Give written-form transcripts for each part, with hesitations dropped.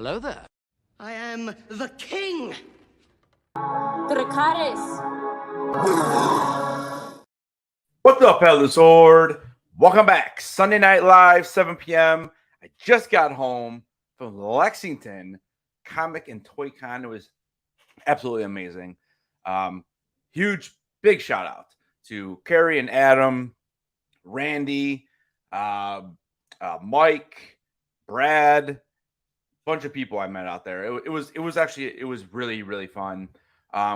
Hello there. I am the king! What's up, Headless Horde? Welcome back. Sunday Night Live, 7 p.m. I just got home from Lexington Comic and Toy Con. It was absolutely amazing. Huge, big shout out to Carrie and Adam, Randy, Mike, Brad, bunch of people I met out there. It was really, really fun.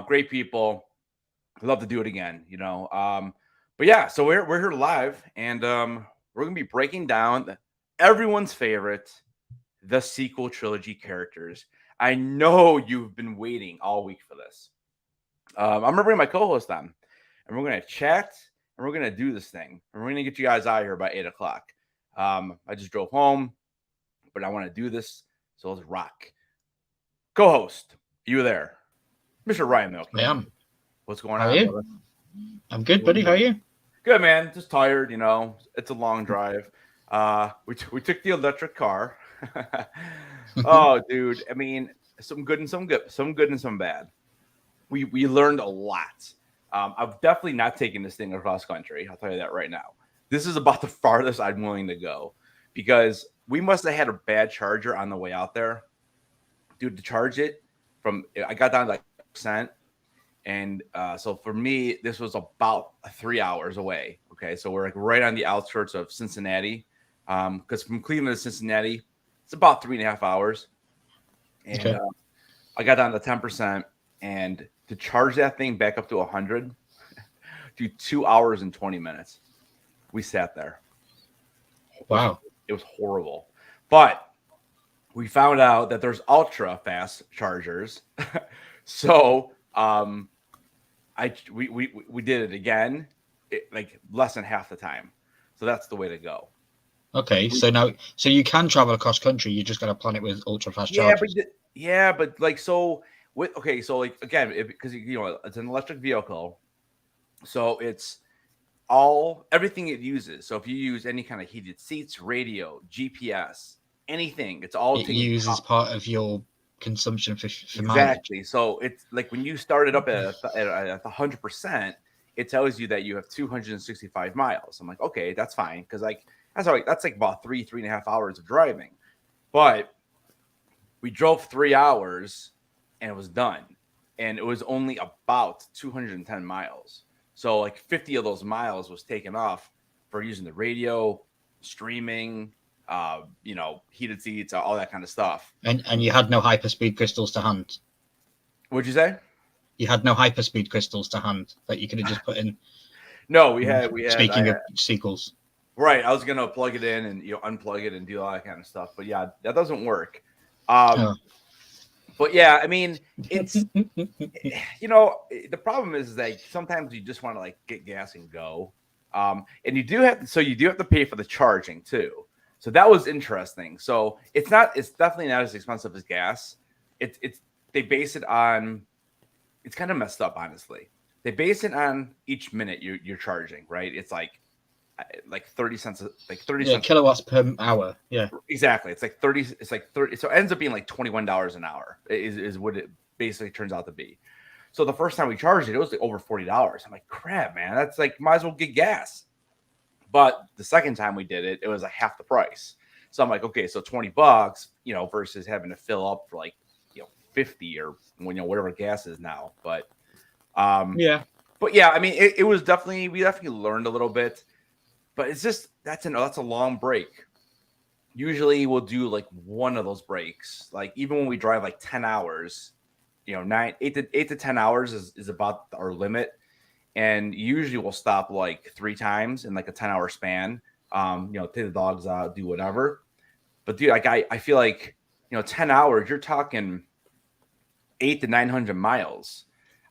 Great people. I'd love to do it again, you know. But yeah, so we're here live, and we're gonna be breaking down everyone's favorite, the sequel trilogy characters. I know you've been waiting all week for this. I'm gonna bring my co-host on, and we're gonna chat, and we're gonna do this thing, and we're gonna get you guys out of here by 8 o'clock. I just drove home, but I want to do this, so let's rock. Co-host, you there, Mr. Ryan Milk? I am. What's going How on? are you? I'm good, buddy. How are you? Good, man. Just tired, you know. It's a long drive. We took the electric car. Oh, dude. I mean, some good and some good and some bad. We learned a lot. I've definitely not taken this thing across country. I'll tell you that right now. This is about the farthest I'm willing to go because we must have had a bad charger on the way out there. Dude, to charge it I got down to like percent. And so for me, this was about 3 hours away. Okay, so we're like right on the outskirts of Cincinnati. Because from Cleveland to Cincinnati, it's about 3.5 hours. And Okay. I got down to 10%. And to charge that thing back up to 100, do 2 hours and 20 minutes. We sat there. Wow. It was horrible. But we found out that there's ultra fast chargers. So we did it again, like less than half the time. So that's the way to go. Okay, so you can travel across country. You just got to plan it with ultra fast chargers. But like so like again, because you know it's an electric vehicle, so it's everything it uses. So if you use any kind of heated seats, radio, GPS, anything, it's all It uses part of your consumption for exactly. mileage. So it's like when you start it up at 100%, it tells you that you have 265 miles. I'm like, okay, that's fine, because like that's like about 3.5 hours of driving. But we drove 3 hours and it was done, and it was only about 210 miles. So like 50 of those miles was taken off for using the radio, streaming, you know, heated seats, all that kind of stuff. And you had no hyperspeed crystals to hand. What'd you say? You had no hyperspeed crystals to hand that you could have just put in. No, we had. Speaking of sequels, right? I was gonna plug it in and unplug it and do all that kind of stuff, but yeah, that doesn't work. But yeah, I mean, it's the problem is like sometimes you just want to like get gas and go, and you do have to pay for the charging too. So that was interesting. So it's definitely not as expensive as gas. They base it on, it's kind of messed up, honestly. They base it on each minute you're charging, right? It's like 30 cents, cents kilowatts per hour. Yeah, exactly. It's like 30. So it ends up being like $21 an hour is what it basically turns out to be. So the first time we charged it, it was like over $40. I'm like, crap, man, that's like might as well get gas. But the second time we did it, it was like half the price. So I'm like, okay, so $20, you know, versus having to fill up for like, you know, 50 or whatever gas is now. But yeah. But yeah, I mean, it was definitely, we definitely learned a little bit, but it's just, that's a long break. Usually we'll do like one of those breaks. Like even when we drive like 10 hours, you know, 8 to 10 hours is about our limit. And usually we'll stop like 3 times in like a 10-hour span. You know, take the dogs out, do whatever. But dude, like I feel like, you know, 10 hours, you're talking 800 to 900 miles.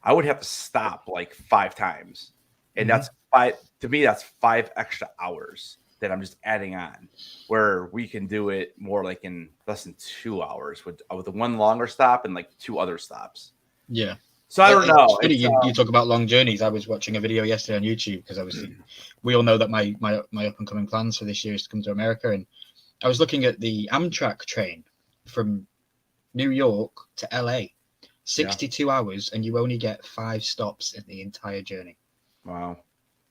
I would have to stop like 5 times. And that's 5, to me, that's 5 extra hours that I'm just adding on, where we can do it more like in less than 2 hours with one longer stop and like 2 other stops. Yeah. So I don't know. You talk about long journeys. I was watching a video yesterday on YouTube because obviously we all know that my up and coming plans for this year is to come to America, and I was looking at the Amtrak train from New York to LA, 62 hours, and you only get 5 stops in the entire journey. Wow.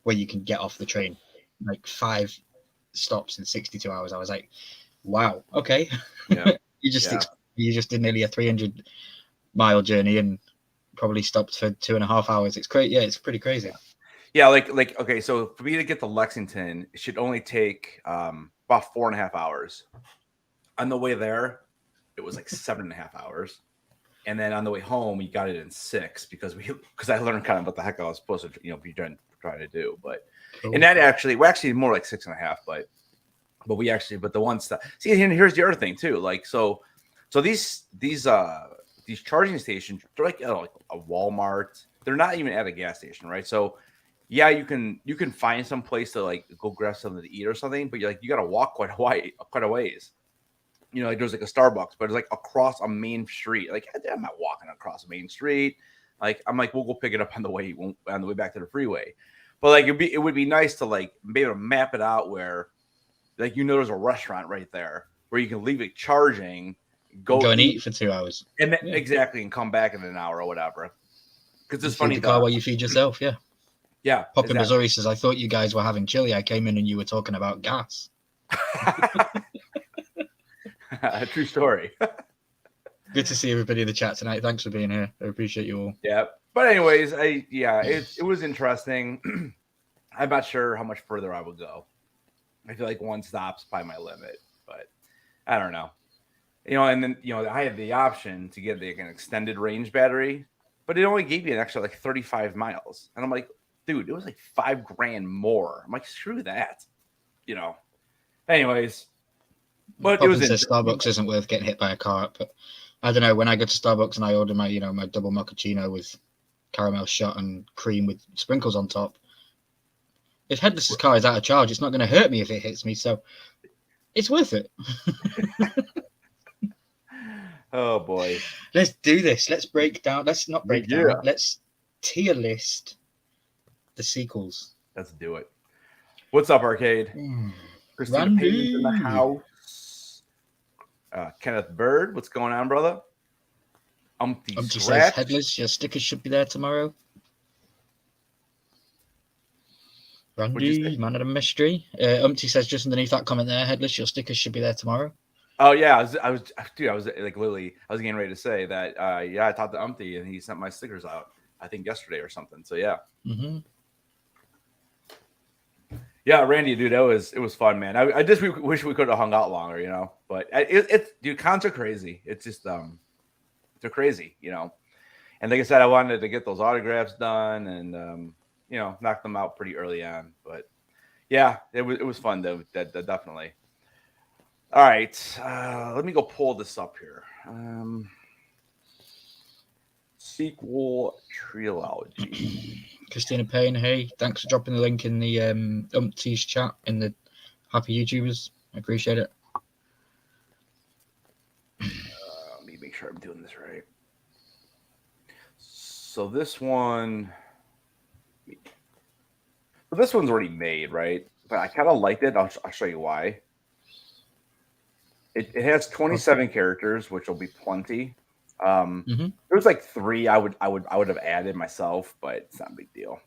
Where you can get off the train, like 5 stops in 62 hours. I was like, wow, okay. Yeah. you just did nearly a 300-mile journey and probably stopped for 2.5 hours. It's crazy. Yeah, it's pretty crazy. Yeah, like okay, so for me to get to Lexington, it should only take about 4.5 hours. On the way there, it was like 7.5 hours. And then on the way home, we got it in 6 because I learned kind of what the heck I was supposed to, you know, be trying to do. But cool. And that actually, we're actually more like 6.5, but the one stuff. See, and here's the other thing too. Like so these charging stations, they're like, like a Walmart. They're not even at a gas station, right? So yeah, you can find some place to like go grab something to eat or something, but you got to walk quite a ways. You know, like there's like a Starbucks, but it's like across a main street. Like I'm not walking across a main street. Like I'm like, we'll go pick it up on the way back to the freeway. But like it would be nice to like be able to map it out where, like, you know, there's a restaurant right there where you can leave it charging, go and eat for 2 hours, and then, exactly, and come back in an hour or whatever. Because it's funny. The car while you feed yourself, yeah. Yeah. Pop in Missouri says, I thought you guys were having chili. I came in and you were talking about gas. True story. Good to see everybody in the chat tonight. Thanks for being here. I appreciate you all. Yeah. But anyways, it was interesting. I'm not sure how much further I would go. I feel like one stop's by my limit, but I don't know. You know, and then, you know, I had the option to get like an extended range battery, but it only gave you an extra like 35 miles. And I'm like, dude, it was like $5,000 more. I'm like, screw that. You know. Anyways. But it was says Starbucks isn't worth getting hit by a car, but I don't know. When I go to Starbucks and I order my, you know, my double mochaccino with caramel shot and cream with sprinkles on top, if Headless's car is out of charge, it's not going to hurt me if it hits me, so it's worth it. Oh boy, let's do this. Let's break down. Let's not break down. Let's tier list the sequels. Let's do it. What's up, Arcade? Christina Payton's in the house. Kenneth Bird, what's going on, brother? Umpty says, Headless, your stickers should be there tomorrow. Randy, man of the mystery. Umpty says, just underneath that comment there, Headless, your stickers should be there tomorrow. Oh yeah, I was like literally, I was getting ready to say that. I talked to Umpty and he sent my stickers out, I think yesterday or something. So yeah. Mm-hmm. Yeah, Randy, dude, it was fun, man. I just wish we could have hung out longer, you know. But it's dude, cons are crazy. It's just they're crazy, you know. And like I said, I wanted to get those autographs done and you know, knock them out pretty early on. But yeah, it was fun though. That definitely. All right, let me go pull this up here. Sequel trilogy. Christina Payne, hey, thanks for dropping the link in the Umpty's chat in the Happy YouTubers. I appreciate it. Let me make sure I'm doing this right. So this one's already made, right? But I kind of liked it. I'll show you why. It has 27 characters, which will be plenty. There was like 3 I would have added myself, but it's not a big deal.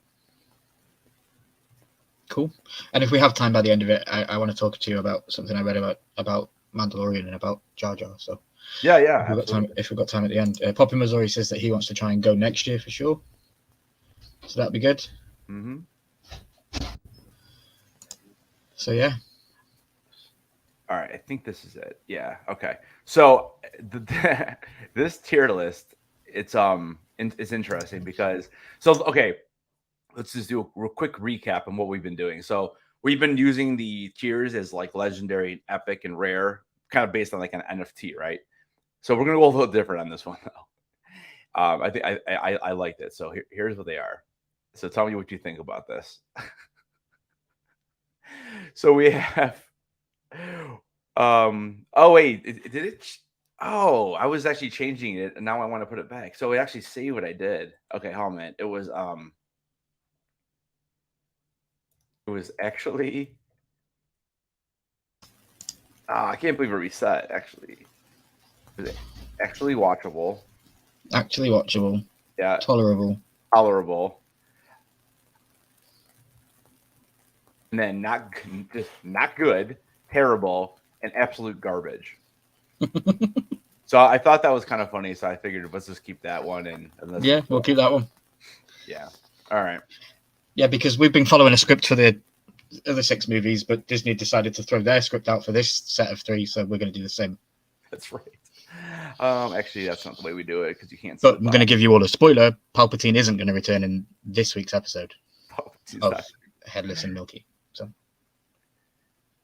Cool. And if we have time by the end of it, I want to talk to you about something I read about Mandalorian and about Jar Jar. So yeah, if we've got time at the end, Poppy Missouri says that he wants to try and go next year for sure. So that'd be good. So yeah. All right, I think this is it. Yeah. Okay. So this tier list, it's interesting because okay, let's just do a real quick recap on what we've been doing. So we've been using the tiers as like legendary, epic, and rare, kind of based on like an NFT, right? So we're gonna go a little different on this one though. I think I liked it. So here's what they are. So tell me what you think about this. So we have. Oh wait, did it? Oh, I was actually changing it, and now I want to put it back. So it actually saved what I did. Okay, hold on. It was actually. I can't believe it reset. Actually, it was actually watchable. Actually watchable. Yeah. Tolerable. And then just not good, terrible, and absolute garbage. So I thought that was kind of funny. So I figured let's just keep that one. And we'll keep that one. Yeah. All right. Yeah, because we've been following a script for the other 6 movies, but Disney decided to throw their script out for this set of 3, so we're going to do the same. That's right. Actually, that's not the way we do it because you can't. But I'm going to give you all a spoiler. Palpatine isn't going to return in this week's episode of Headless and Milky. So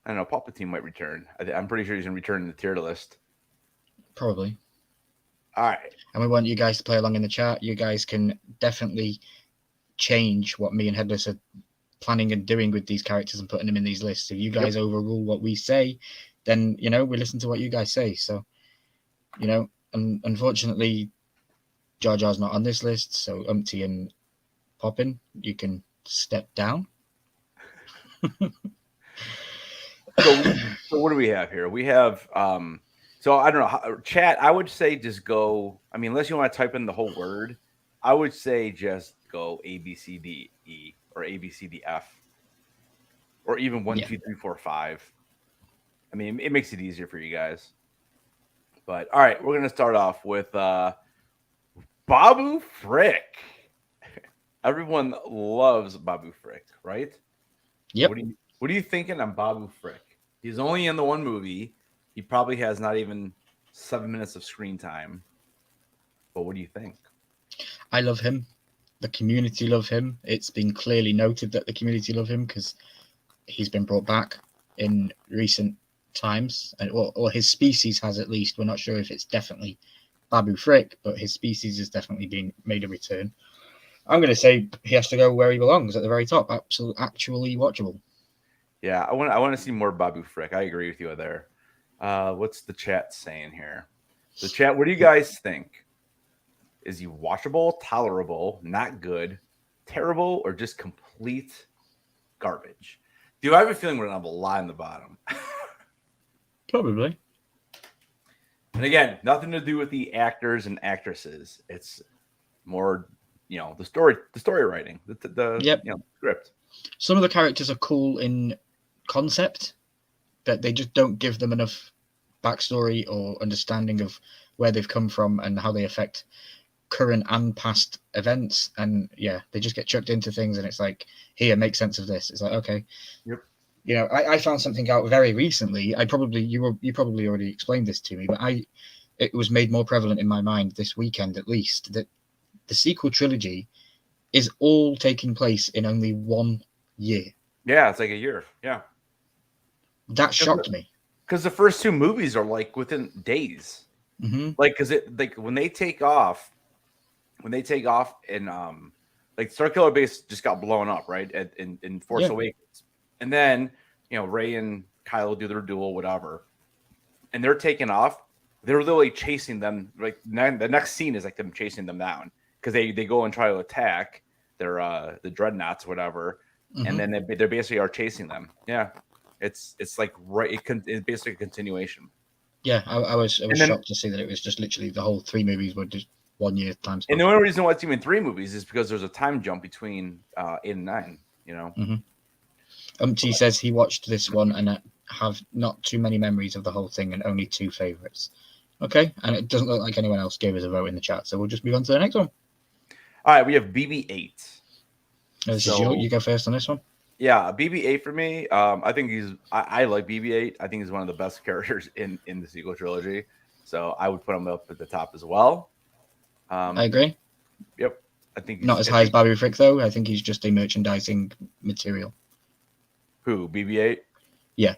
I don't know. Palpatine might return. I'm pretty sure he's going to return in the tier list. Probably. All right. And we want you guys to play along in the chat. You guys can definitely change what me and Headless are planning and doing with these characters and putting them in these lists. If you guys overrule what we say, then, we listen to what you guys say. So, and unfortunately, Jar Jar's not on this list. So Umpty and Poppin, you can step down. So what do we have here? We have, so I don't know, chat, I would say just go, I mean, unless you want to type in the whole word, I would say just go A, B, C, D, E, or A, B, C, D, F, or even 1, 2, 3, 4, 5. I mean, it makes it easier for you guys. But all right, we're going to start off with Babu Frick. Everyone loves Babu Frick, right? Yep. What are you thinking on Babu Frick? He's only in the one movie. He probably has not even 7 minutes of screen time. But what do you think? I love him. The community love him. It's been clearly noted that the community love him because he's been brought back in recent times, or his species has at least. We're not sure if it's definitely Babu Frick, but his species is definitely being made a return. I'm going to say he has to go where he belongs, at the very top. Actually watchable. Yeah, I want to see more Babu Frick. I agree with you there. What's the chat saying here? The chat, what do you guys think? Is he watchable, tolerable, not good, terrible, or just complete garbage? Do I have a feeling we're going to have a lot in the bottom? Probably. And again, nothing to do with the actors and actresses. It's more, the story writing, the script. Some of the characters are cool in concept, but they just don't give them enough backstory or understanding of where they've come from and how they affect current and past events. And they just get chucked into things, and it's like, here, make sense of this. It's like, okay. Yep. I found something out very recently. You probably already explained this to me, but it was made more prevalent in my mind this weekend, at least, that the sequel trilogy is all taking place in only 1 year. Yeah, it's like a year. Yeah. That shocked me. Because the first 2 movies are like within days. Mm-hmm. Like, because when they take off and like Starkiller Base just got blown up, right? In Force Awakens. And then, Rey and Kylo do their duel, whatever. And they're taking off. They're literally chasing them. Like, the next scene is like them chasing them down. Because they go and try to attack their the dreadnoughts, whatever. Mm-hmm. And then they basically are chasing them. Yeah. It's like, right. It's basically a continuation. Yeah, I was then, shocked to see that it was just literally the whole 3 movies were just 1 year time span. And the only reason why it's even 3 movies is because there's a time jump between 8 and 9. You know. He says he watched this one and have not too many memories of the whole thing and only 2 favorites. Okay, and it doesn't look like anyone else gave us a vote in the chat, so we'll just move on to the next one. All right, we have BB-8. This is you go first on this one. Yeah, BB-8 for me. I think I like BB-8. I think he's one of the best characters in the sequel trilogy. So I would put him up at the top as well. I agree. Yep. I think not as high as Babu Frick though. I think he's just a merchandising material. Who, BB-8? Yeah.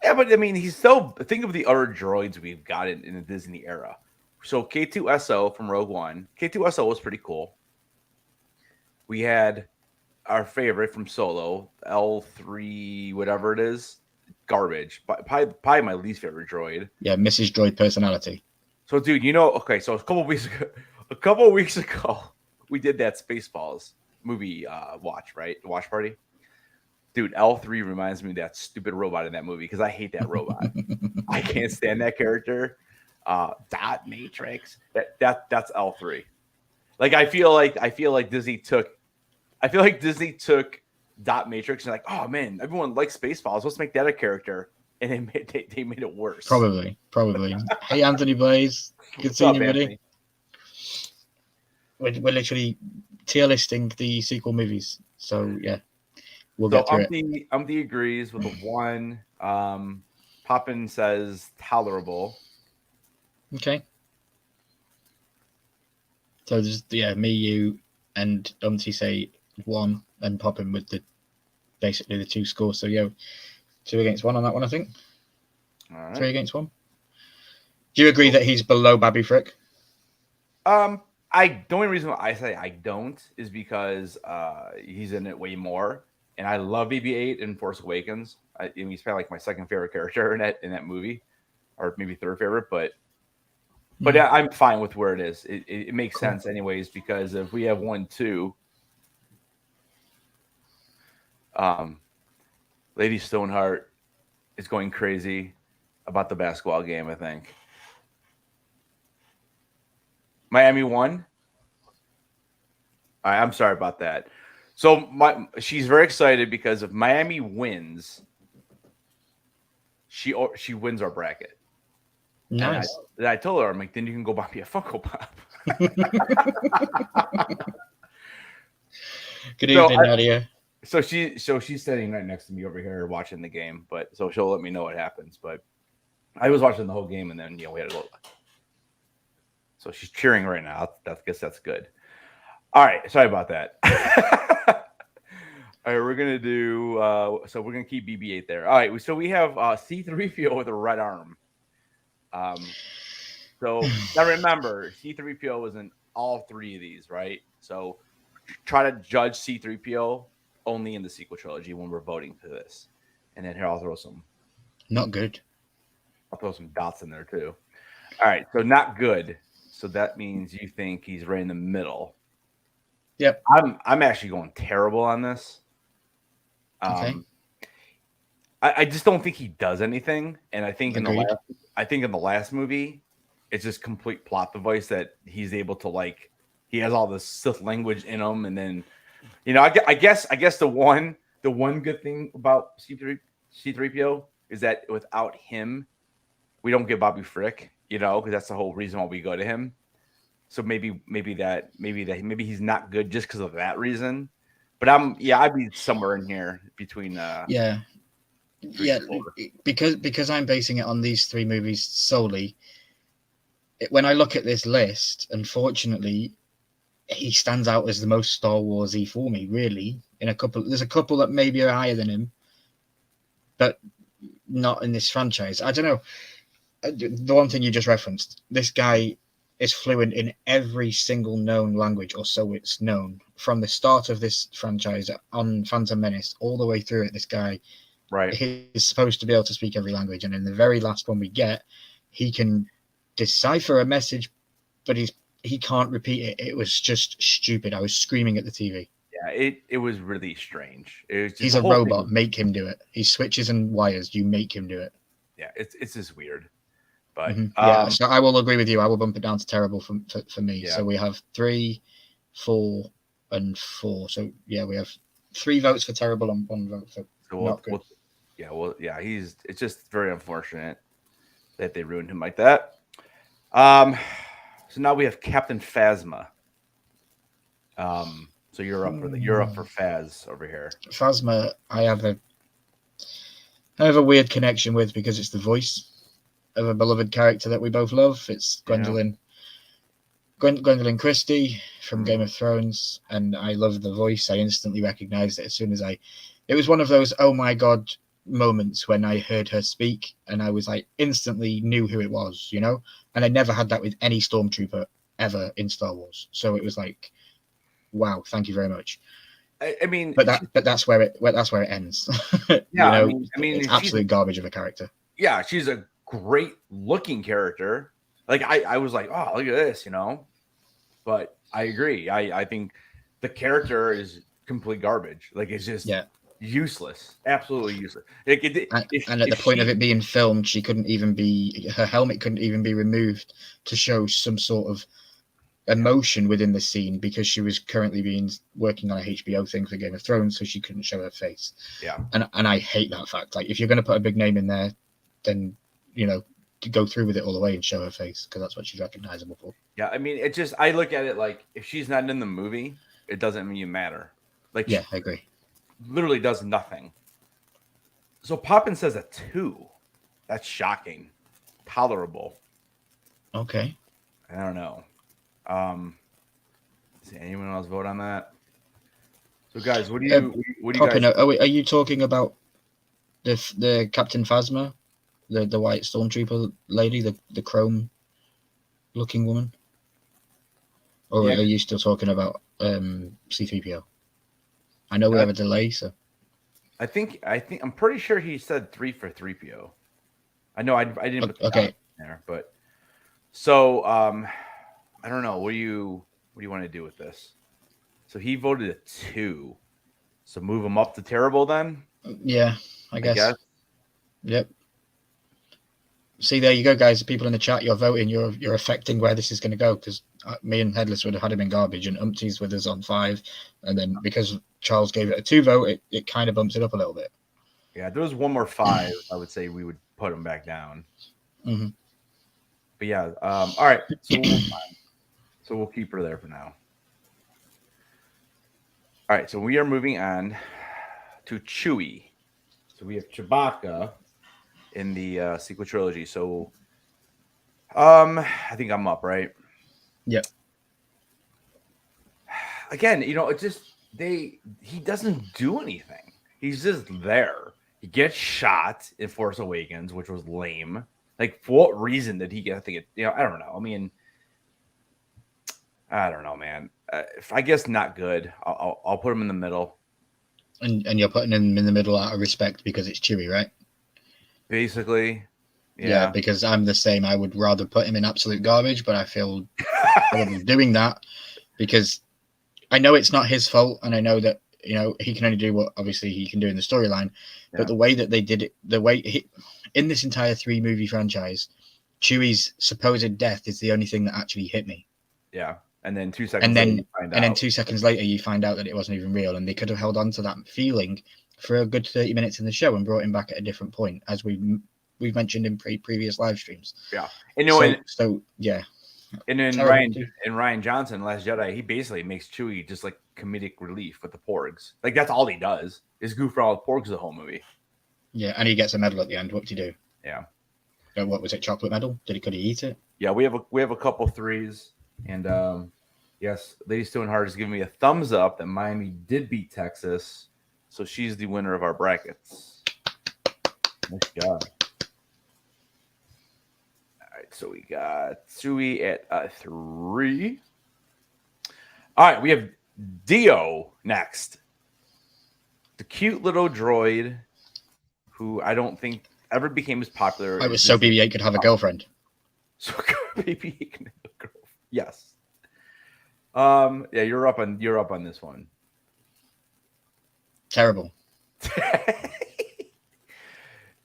Yeah, but I mean, he's so. Think of the other droids we've got in the Disney era. So K2SO from Rogue One. K2SO was pretty cool. We had our favorite from Solo, L3, whatever it is, garbage. Probably my least favorite droid. Yeah, Mrs. Droid personality. So, dude, okay. So a couple of weeks ago, we did that Spaceballs movie watch party. Dude, L3 reminds me of that stupid robot in that movie because I hate that robot. I can't stand that character. Dot Matrix. That's L3. Like I feel like Disney took Dot Matrix and like, oh man, everyone likes Spaceballs. Let's make that a character, and they made it worse. Probably. Hey, Anthony Blaze, good seeing you, buddy. We're literally tier listing the sequel movies, so yeah, we'll get through it. Umpty agrees with the 1. Poppin says tolerable. Okay. So there's me, you, and Umpty say 1, and Poppin with basically the 2 scores. So yeah, 2 against 1 on that one, I think. All right. 3 against 1. Do you agree that he's below Babu Frick? The only reason why I say I don't is because he's in it way more, and I love BB-8 in Force Awakens. He's probably like my second favorite character in that movie, or maybe third favorite. But yeah, I'm fine with where it is. It makes sense anyways because if we have 1, 2, Lady Stoneheart is going crazy about the basketball game. I think. Miami won. I'm sorry about that. So she's very excited because if Miami wins, she wins our bracket. Nice. And I told her, I'm like, then you can go buy me a Funko Pop. Good evening, Nadia. So she's sitting right next to me over here watching the game, but so she'll let me know what happens. But I was watching the whole game, and then we had to go. So she's cheering right now. I guess that's good. All right. Sorry about that. All right. We're going to do so we're going to keep BB-8 there. All right. So we have C-3PO with a red arm. So now remember, C-3PO was in all 3 of these, right? So try to judge C-3PO only in the sequel trilogy when we're voting for this. And then here I'll throw some. Not good. I'll throw some dots in there too. All right. So not good. So that means you think he's right in the middle. Yep. I'm actually going terrible on this. Okay. I just don't think he does anything, and I think Agreed. in the last movie, it's just complete plot device that he's able to he has all this Sith language in him, and then I guess the one good thing about C-3PO is that without him, we don't get Babu Frick. Because that's the whole reason why we go to him. So maybe he's not good just because of that reason. But I'd be somewhere in here between. Because I'm basing it on these 3 movies solely. When I look at this list, unfortunately, he stands out as the most Star Warsy for me. Really, there's a couple that maybe are higher than him, but not in this franchise. I don't know. The one thing you just referenced, this guy is fluent in every single known language, or so it's known, from the start of this franchise on Phantom Menace all the way through it. This guy, right, he's supposed to be able to speak every language, and in the very last one we get, he can decipher a message, but he can't repeat it. It was just stupid. I was screaming at the TV. Yeah, it was really strange. He's a robot. Make him do it. He switches and wires. You make him do it. Yeah, it's just weird. But Yeah, so I will agree with you. I will bump it down to terrible for me. Yeah. So we have 3, 4, and 4. So yeah, we have 3 votes for terrible and 1 vote for not good. It's just very unfortunate that they ruined him like that. So now we have Captain Phasma. So you're up for Phas over here. Phasma, I have a weird connection with because it's the voice of a beloved character that we both love. It's Gwendolyn Christie from Game of Thrones, and I love the voice. I instantly recognized it as soon as it was one of those oh my god moments when I heard her speak, and I was like instantly knew who it was, you know. And I never had that with any stormtrooper ever in Star Wars, so it was like, wow, thank you very much. I mean, but that's where it ends. Yeah, you know, I mean, it's absolute garbage of a character. Yeah, she's a great looking character. Like I was like, oh, look at this, you know. But I agree. I think the character is complete garbage. Like it's just useless, absolutely useless. And at the point of it being filmed, her helmet couldn't even be removed to show some sort of emotion within the scene because she was currently working on a HBO thing for Game of Thrones, so she couldn't show her face. Yeah, and I hate that fact. Like if you're going to put a big name in there, then you know to go through with it all the way and show her face because that's what she's recognizable for. Yeah, I mean, I look at it like if she's not in the movie, it doesn't mean you matter. Like yeah, I agree. Literally does nothing. So Poppin says a 2. That's shocking. Tolerable. Okay. I don't know. Does anyone else vote on that? So guys, what do you Poppin, guys? are you talking about the Captain Phasma, the white stormtrooper lady, the chrome looking woman, or are you still talking about C-3PO? I know we have a delay, so I'm pretty sure he said 3 for 3PO. I know I didn't put the in there, but so I don't know. What do you want to do with this? So he voted a 2. So move him up to terrible then? Yeah, I guess. Yep. See, there you go, guys. The people in the chat, you're voting. You're affecting where this is going to go because me and Headless would have had him in garbage, and Umpty's with us on 5, and then because Charles gave it a 2 vote, it kind of bumps it up a little bit. Yeah, if there was one more 5, I would say we would put him back down. Mm-hmm. But yeah, all right. So we'll keep her there for now. All right, so we are moving on to Chewie. So we have Chewbacca in the sequel trilogy. So I think I'm up, right? Yep. Again, you know, it's just he doesn't do anything. He's just there. He gets shot in Force Awakens, which was lame. Like, for what reason did he get? You know, I don't know. I mean, I don't know, man. I guess not good. I'll put him in the middle. And you're putting him in the middle out of respect because it's Chewie, right? Basically, yeah. Because I'm the same. I would rather put him in absolute garbage, but I feel horrible doing that because I know it's not his fault, and I know that you know he can only do what obviously he can do in the storyline. Yeah. But the way that they did it, in this entire 3-movie franchise, Chewie's supposed death is the only thing that actually hit me. Yeah. And then 2 seconds later, then 2 seconds later, you find out that it wasn't even real, and they could have held on to that feeling for a good 30 minutes in the show and brought him back at a different point, as we've mentioned in previous live streams. Yeah, and yeah. And then Rian Johnson, Last Jedi, he basically makes Chewie just like comedic relief with the Porgs. Like that's all he does is goof around with Porgs the whole movie. Yeah, and he gets a medal at the end. What did he do? Yeah. What was it? Chocolate medal? Could he eat it? Yeah, we have a couple 3s. And yes, Lady Stoneheart is giving me a thumbs up that Miami did beat Texas, so she's the winner of our brackets. Nice job. All right, so we got Chewie at 3. All right, we have Dio next. The cute little droid who I don't think ever became as popular. I was so BB-8 could have a girlfriend. So BB-8 can have a girlfriend. Yes. Yeah, you're up on this one.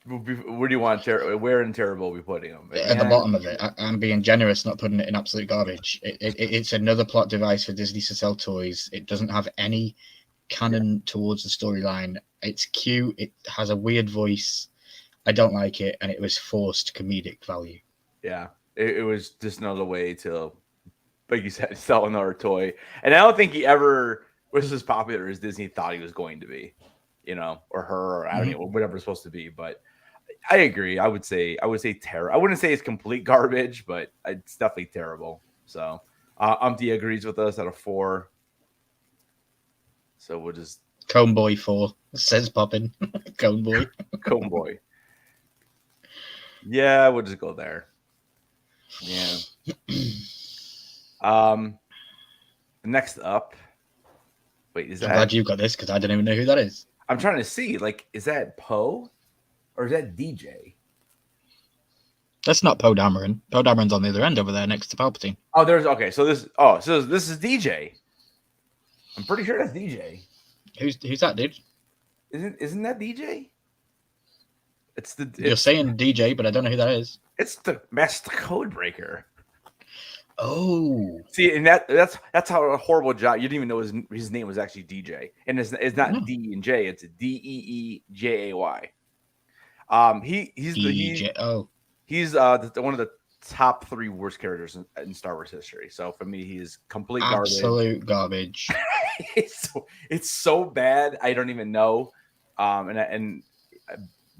Where do you want where in terrible are we putting him? At the bottom of it. I'm being generous, not putting it in absolute garbage. It's another plot device for Disney to sell toys. It doesn't have any canon towards the storyline. It's cute. It has a weird voice. I don't like it, and it was forced comedic value. Yeah, it was just another way to, like you said, sell another toy. And I don't think he ever was as popular as Disney thought he was going to be, or her, or I don't know, whatever it's supposed to be. But I agree. I would say terrible. I wouldn't say it's complete garbage, but it's definitely terrible. So Umpty agrees with us at a 4. So we'll just Cone Boy 4 says Poppin. Cone Boy. Cone Boy. Yeah, we'll just go there. Yeah. Next up. Wait, is that? I'm glad you got this because I don't even know who that is. I'm trying to see. Like, is that Poe or is that DJ? That's not Poe Dameron. Poe Dameron's on the other end over there next to Palpatine. Oh, okay. So this is DJ. I'm pretty sure that's DJ. Who's that dude? Isn't that DJ? You're saying DJ, but I don't know who that is. It's the Master Codebreaker. Oh, see, and that's how a horrible job. You didn't even know his name was actually DJ, and it's not D and J. It's Deejay. He's one of the top 3 worst characters in Star Wars history. So for me, he's complete garbage. Absolute garbage. It's so bad. I don't even know. And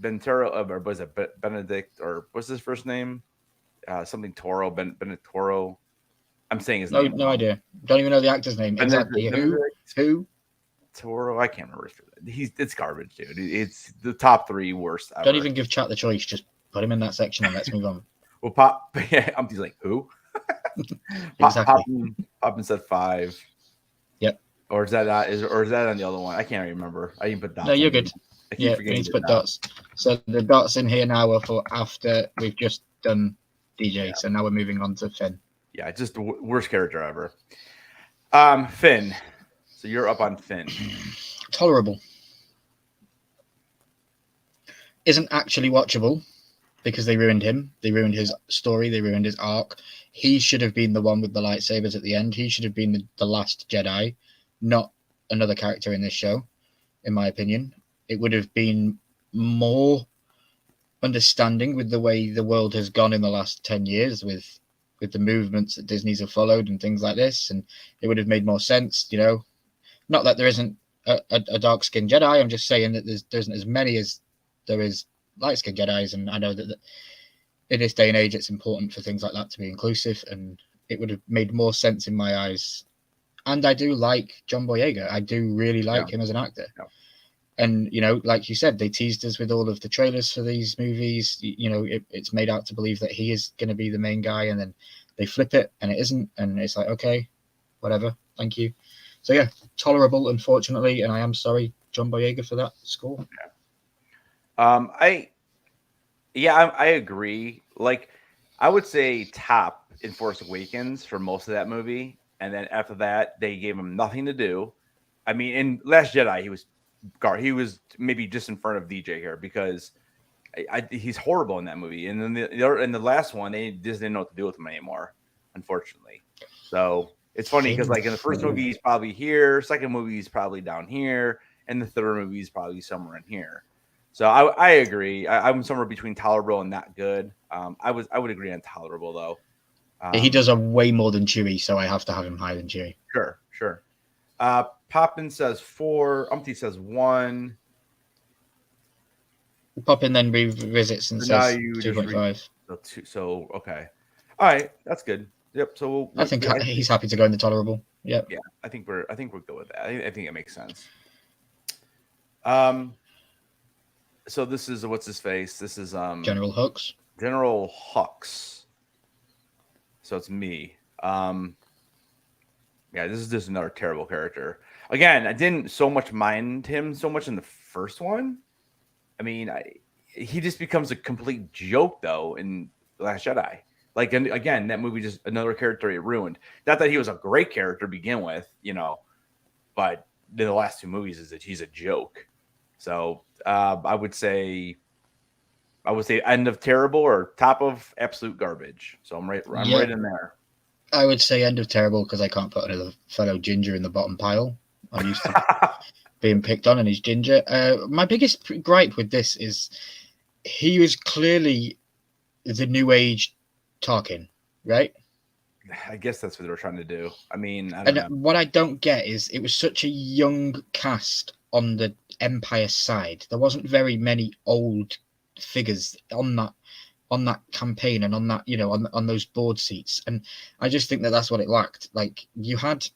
Bentero, or was it Benedict, or what's his first name? Something Toro, Benedict Toro. I'm saying his name. No idea. Don't even know the actor's name. Exactly. Who? Toro. I can't remember. It's garbage, dude. It's the top 3 worst ever. Don't even give chat the choice. Just put him in that section and let's move on. Well, Umpty's like, who? Exactly. Poppin said 5. Yep. Or is that on the other one? I can't remember. I didn't put dots. No, you're good. Yeah, we need to put dots. So the dots in here now are for after we've just done DJ. Yeah. So now we're moving on to Finn. Yeah, just the worst character ever. Finn. So you're up on Finn. Tolerable. Isn't actually watchable because they ruined him. They ruined his story. They ruined his arc. He should have been the one with the lightsabers at the end. He should have been the last Jedi, not another character in this show, in my opinion. It would have been more understanding with the way the world has gone in the last 10 years with the movements that Disney's have followed and things like this. And it would have made more sense, Not that there isn't a dark-skinned Jedi. I'm just saying that there isn't as many as there is light-skinned Jedis. And I know that in this day and age, it's important for things like that to be inclusive. And it would have made more sense in my eyes. And I do like John Boyega. I do really like him as an actor. Yeah. And, like you said, they teased us with all of the trailers for these movies. It's made out to believe that he is going to be the main guy, and then they flip it and it isn't. And it's like, okay, whatever. Thank you. So, yeah, tolerable, unfortunately. And I am sorry, John Boyega, for that score. I agree. Like, I would say top in Force Awakens for most of that movie. And then after that, they gave him nothing to do. I mean, in Last Jedi, he was maybe just in front of DJ here because he's horrible in that movie. And then the last one, they just didn't know what to do with him anymore, unfortunately. So it's funny because like in the first movie, he's probably here. Second movie, he's probably down here. And the third movie is probably somewhere in here. So I agree. I'm somewhere between tolerable and not good. I would agree on tolerable though. He does a way more than Chewie, so I have to have him higher than Chewie. Sure. Poppin says 4. Umpty says 1. Poppin then revisits and says 2.5. So okay. All right, that's good. Yep. So I think he's happy to go in the tolerable. Yep. Yeah, I think we're good with that. I think it makes sense. So this is what's his face? This is General Hux. General Hux. So it's me. Yeah, this is just another terrible character. Again, I didn't so much mind him so much in the first one. I mean, he just becomes a complete joke though in Last Jedi. Like, and again, that movie just another character it ruined. Not that he was a great character to begin with, but in the last 2 movies is that he's a joke. So I would say I would say end of terrible or top of absolute garbage. So I'm right in there. I would say end of terrible because I can't put another fellow ginger in the bottom pile. I'm used to being picked on, and he's ginger. My biggest gripe with this is he was clearly the new age Tarkin, right? I guess that's what they were trying to do. I mean, I And don't know. what I don't get is it was such a young cast on the Empire side. There wasn't very many old figures on that campaign and on that, on those board seats. And I just think that that's what it lacked. Like, you had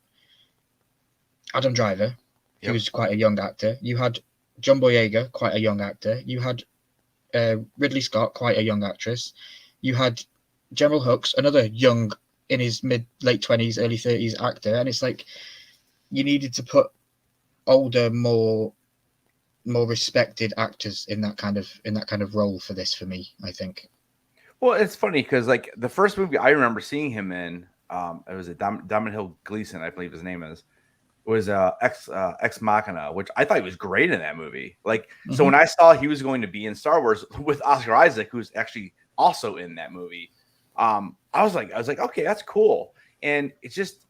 Adam Driver, who was quite a young actor. You had John Boyega, quite a young actor. You had Ridley Scott, quite a young actress. You had General Hux, another young, in his late 20s, early 30s actor. And it's like, you needed to put older, more respected actors in that kind of role for this, for me, I think. Well, it's funny because like the first movie I remember seeing him in, it was a Diamond Hill Gleason, I believe his name is, was Ex Machina, which I thought he was great in that movie. Like, so when I saw he was going to be in Star Wars with Oscar Isaac, who's actually also in that movie, I was like, okay, that's cool. And it's just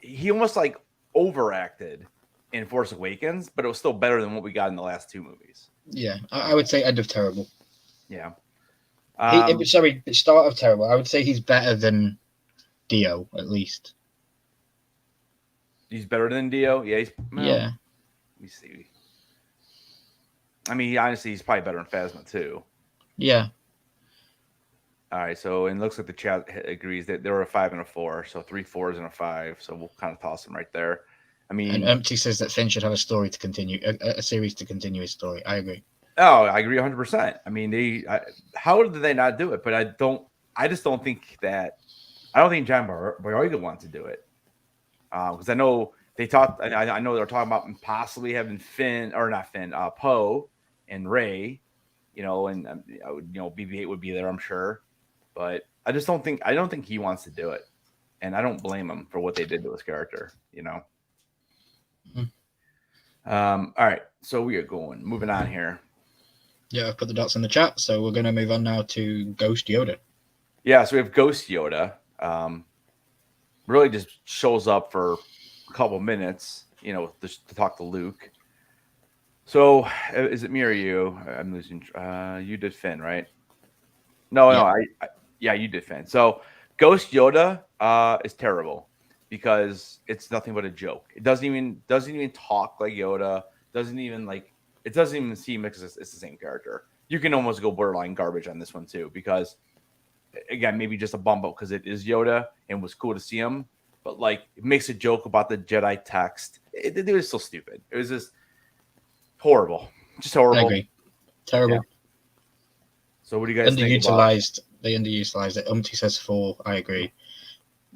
he almost like overacted in Force Awakens, but it was still better than what we got in the last two movies. Yeah, I would say end of terrible. Yeah. Start of terrible. I would say he's better than Dio, at least. He's better than Dio? Yeah. Yeah. Let me see. I mean, honestly, he's probably better than Phasma, too. Yeah. All right, so it looks like the chat agrees that there were a 5 and a 4, so 3 4s and a 5. So we'll kind of toss them right there. I mean, and Empty says that Finn should have a story to continue, a series to continue his story. I agree. Oh, I agree 100%. I mean, how did they not do it? But I just don't think that. I don't think John Boyega wants to do it because I know they talked. I know they're talking about possibly having Poe and Rey, and BB-8 would be there, I'm sure. But I just don't think he wants to do it, and I don't blame him for what they did to his character. All right, so we are moving on here. Yeah, I've put the dots in the chat, so we're going to move on now to Ghost Yoda. Yeah, so we have Ghost Yoda. Really just shows up for a couple minutes, to talk to Luke. So is it me or you? I'm losing. You did Finn, right? No, you did Finn. So Ghost Yoda is terrible because it's nothing but a joke. It doesn't even talk like Yoda. It doesn't even seem like it's the same character. You can almost go borderline garbage on this one too, because again, maybe just a bump up because it is Yoda and was cool to see him, but like it makes a joke about the Jedi text. It was so stupid. It was just horrible. Just horrible. I agree. Terrible. Yeah. So what do you guys think about? They underutilized it. Umti says 4. I agree.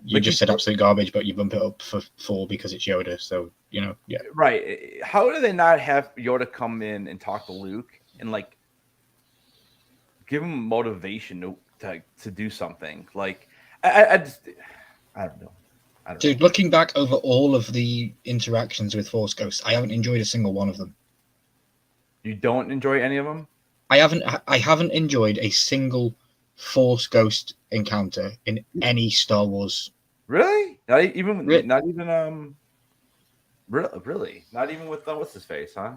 You just said absolute garbage, but you bump it up for 4 because it's Yoda. So, yeah. Right. How do they not have Yoda come in and talk to Luke and like give him motivation to do something? Like, I don't know. Dude, looking back over all of the interactions with Force Ghosts, I haven't enjoyed a single one of them. You don't enjoy any of them? I haven't enjoyed a single Force Ghost encounter in any Star Wars. Really? Not even really? Not even with what's his face, huh?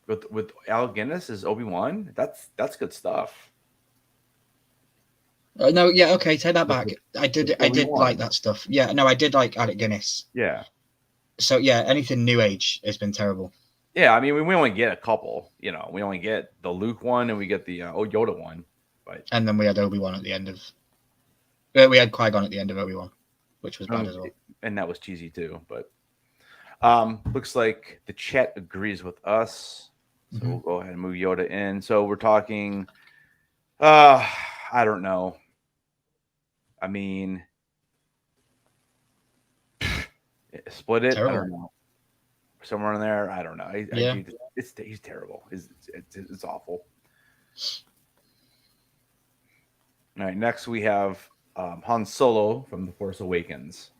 With Alec Guinness as Obi-Wan? That's good stuff. No, yeah, okay, take that back. I did like that stuff. Yeah, no, I did like Alec Guinness. Yeah. So yeah, anything New Age has been terrible. Yeah, I mean, we only get a couple. We only get the Luke one and we get the Yoda one. But and then we had Obi-Wan at the end of. We had Qui-Gon at the end of Obi-Wan, which was bad as well. And that was cheesy too. But looks like the chat agrees with us. So we'll go ahead and move Yoda in. So we're talking. I don't know. I mean, split it. Terrible. I don't know. Somewhere in there, I don't know. He's terrible. It's awful. All right, next we have Han Solo from The Force Awakens.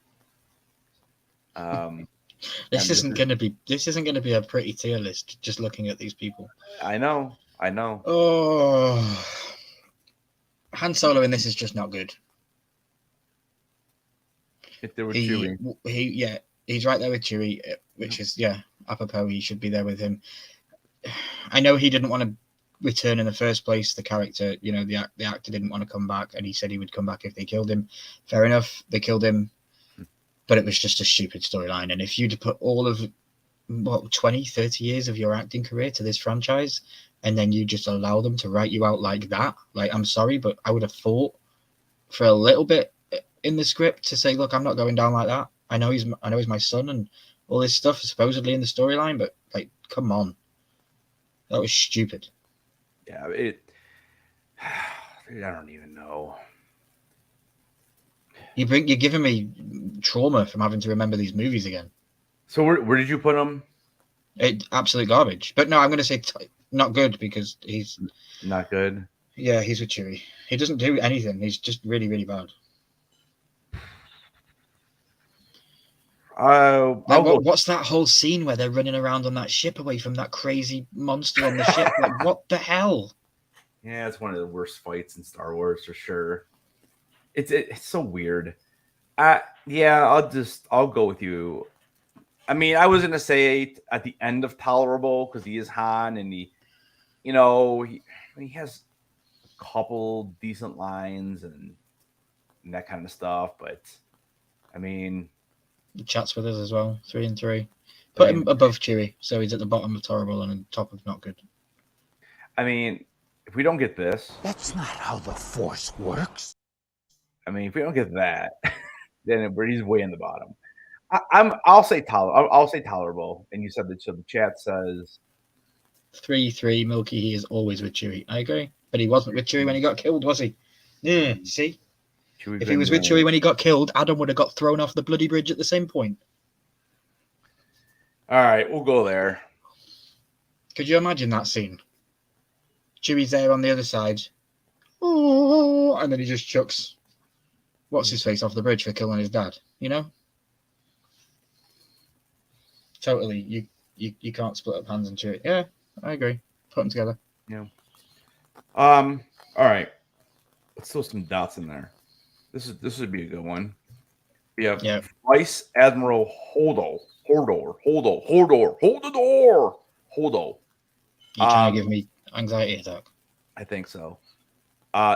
This isn't going to be a pretty tier list. Just looking at these people. I know. I know. Oh, Han Solo in this is just not good. If there were Chewie. He's right there with Chewie, which is apropos. He should be there with him. I know he didn't want to return in the first place. The character, the actor didn't want to come back, and he said he would come back if they killed him. Fair enough, they killed him, but it was just a stupid storyline. And if you'd put all of 20, 30 years of your acting career to this franchise, and then you just allow them to write you out like that, like, I'm sorry, but I would have fought for a little bit in the script to say, look, I'm not going down like that. I know he's my son and all this stuff supposedly in the storyline, but like, come on, that was stupid. Yeah, I don't even know. You're giving me trauma from having to remember these movies again. So where did you put him? Absolute garbage. But no, I'm going to say not good because he's not good. Yeah, he's with Chewie. He doesn't do anything. He's just really, really bad. What's that whole scene where they're running around on that ship away from that crazy monster on the ship? Like, what the hell? Yeah, it's one of the worst fights in Star Wars for sure. It's so weird. I'll go with you. I mean, I was gonna say at the end of tolerable because he is Han and he has a couple decent lines and that kind of stuff, but I mean, he chats with us as well. 3 and 3. Put him above Chewie, so he's at the bottom of tolerable and on top of not good. I mean, if we don't get this, that's not how the Force works. I mean, if we don't get that, then he's way in the bottom. I'll say tolerable, and you said that. So the chat says 3-3 Milky. He is always with Chewie. I agree, but he wasn't with Chewie when he got killed, was he? Yeah. See, if he was with Chewie when he got killed, Adam would have got thrown off the bloody bridge at the same point. All right, we'll go there. Could you imagine that scene? Chewie's there on the other side, and then he just chucks what's his face off the bridge for killing his dad. Totally, you can't split up hands and Chewie. Yeah, I agree. Put them together. Yeah. All right. Let's throw some dots in there. This would be a good one. We have Vice Admiral Horde. You trying to give me anxiety attack? I think so.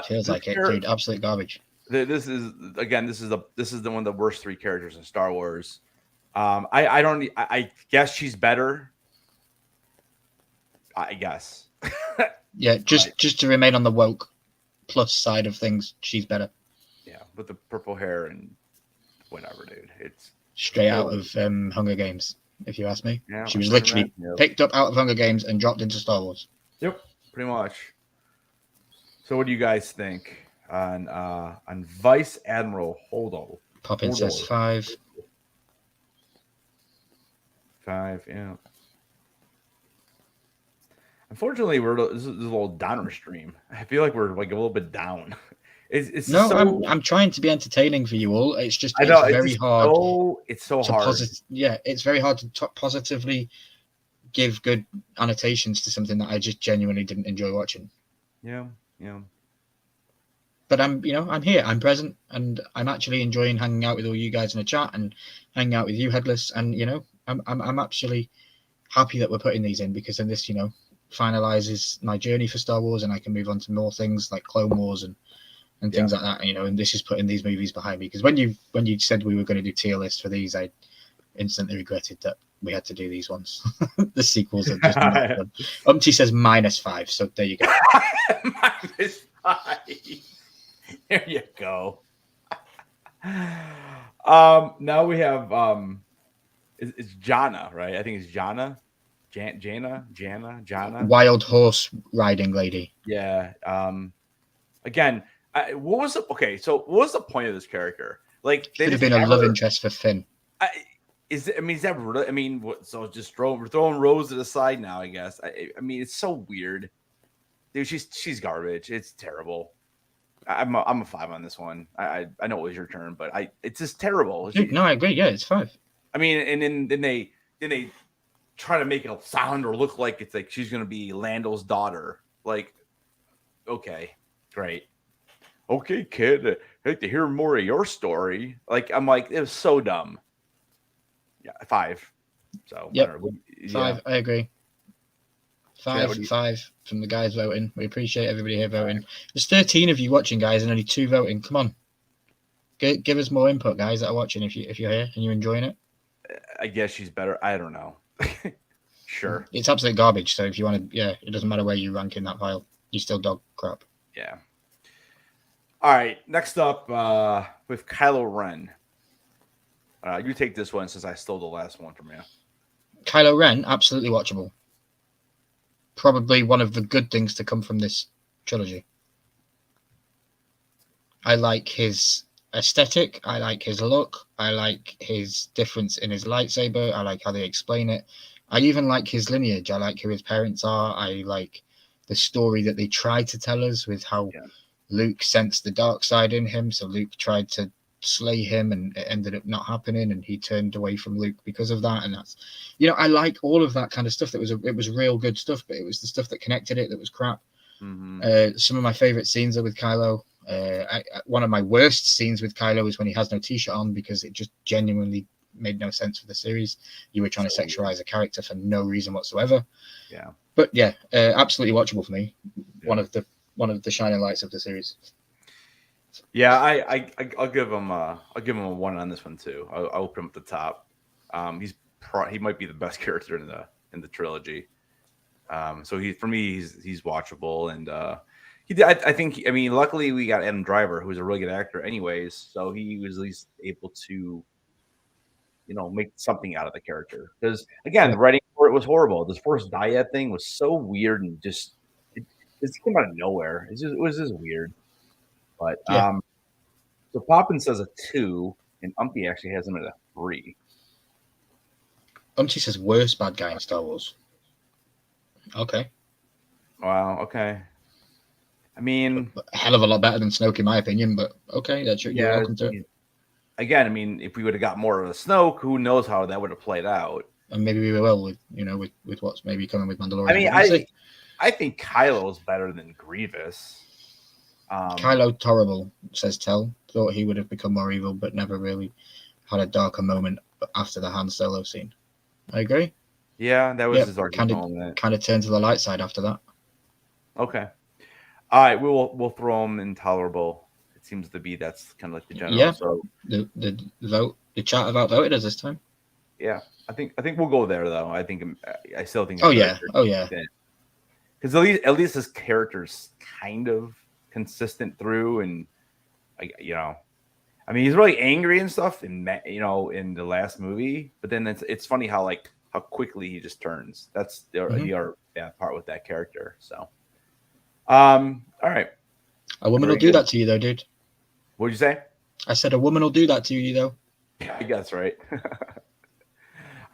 Feels like it, dude. Absolute garbage. This is the one of the worst 3 characters in Star Wars. I guess she's better. I guess. Yeah, just to remain on the woke plus side of things, she's better. Yeah, with the purple hair and whatever, dude. It's straight out of Hunger Games, if you ask me. Yeah, she was literally picked up out of Hunger Games and dropped into Star Wars. Yep, pretty much. So what do you guys think on Vice Admiral Horde? Poppin says 5. 5, yeah. Unfortunately, this is a little downer stream. I feel like we're like a little bit down. It's no, I'm trying to be entertaining for you all. It's just hard. It's so hard. It's very hard to positively give good annotations to something that I just genuinely didn't enjoy watching. Yeah. But I'm here. I'm present, and I'm actually enjoying hanging out with all you guys in the chat and hanging out with you, Headless. And I'm actually happy that we're putting these in because then this finalizes my journey for Star Wars, and I can move on to more things like Clone Wars and things like that. And this is putting these movies behind me because when you said we were going to do tier list for these, I instantly regretted that we had to do these ones. The sequels are just not fun. Umpty says -5, so there you go. -5. There you go. Now we have it's Jana, right? I think it's Jana. Jana. Wild horse riding lady. Yeah. Again, what was the point of this character? Like, should have been a love interest for Finn. Is that really? I mean, so just we're throwing Rose to the side now, I guess. I mean, it's so weird, dude. She's garbage. It's terrible. I'm a 5 on this one. I know it was your turn, but it's just terrible. Dude, no, I agree. Yeah, it's 5. I mean, and then they try to make it sound or look like it's like she's gonna be Lando's daughter, Like, okay, great. Okay, kid, I'd like to hear more of your story. Like, I'm like, it was so dumb. Yeah, 5. So, Yep. I don't know. 5, I agree. 5 what do you- 5 from the guys voting. We appreciate everybody here voting. There's 13 of you watching, guys, and only 2 voting. Come on. Give us more input, guys, that are watching if you're here and you're enjoying it. I guess she's better. I don't know. Sure. It's absolute garbage. So if you want to, it doesn't matter where you rank in that pile. You still dog crap. Yeah. All right. Next up, with Kylo Ren. You take this one since I stole the last one from you. Kylo Ren, absolutely watchable. Probably one of the good things to come from this trilogy. I like his aesthetic. I like his look. I like his difference in his lightsaber. I like how they explain it. I even like his lineage. I like who his parents are. I like the story that they try to tell us with how Luke sensed the dark side in him. So Luke tried to slay him and it ended up not happening, and he turned away from Luke because of that. And that's, I like all of that kind of stuff. It was real good stuff, but it was the stuff that connected it that was crap. Mm-hmm. Some of my favorite scenes are with Kylo. One of my worst scenes with Kylo is when he has no t-shirt on, because it just genuinely made no sense for the series. You were trying to sexualize a character for no reason whatsoever. Yeah. But absolutely watchable for me. Yeah. One of the shining lights of the series. Yeah, I'll give him a 1 on this one too. I'll put him at the top. He might be the best character in the trilogy. So he's watchable, and I think luckily we got Adam Driver, who's a really good actor anyways, so he was at least able to make something out of the character, because again, the writing for it was horrible. This Force Dyad thing was so weird, and it came out of nowhere. It was just weird. But so Poppin says a 2, and Umpy actually has him at a 3. Umpty says worst bad guy in Star Wars. Okay. Wow. Okay. A hell of a lot better than Snoke, in my opinion. But okay, that's you're welcome to it. Again, if we would have got more of a Snoke, who knows how that would have played out? And maybe we will with what's maybe coming with Mandalorian. I think Kylo's better than Grievous. Kylo horrible, says Tell. Thought he would have become more evil, but never really had a darker moment after the Han Solo scene. I agree. Yeah, that was his argument. Kind of turned to the light side after that. Okay. All right, we'll throw him intolerable. It seems to be that's kind of like the general. Yeah. So the vote, the chat about voted us this time. Yeah, I think we'll go there though. I still think. Oh yeah. Because at least his character's kind of consistent through, and he's really angry and stuff in the last movie, but then it's funny how quickly he just turns. That's the part with that character. So, all right. A woman will do that to you though, dude. What'd you say? I said a woman will do that to you though. Yeah, I guess right. All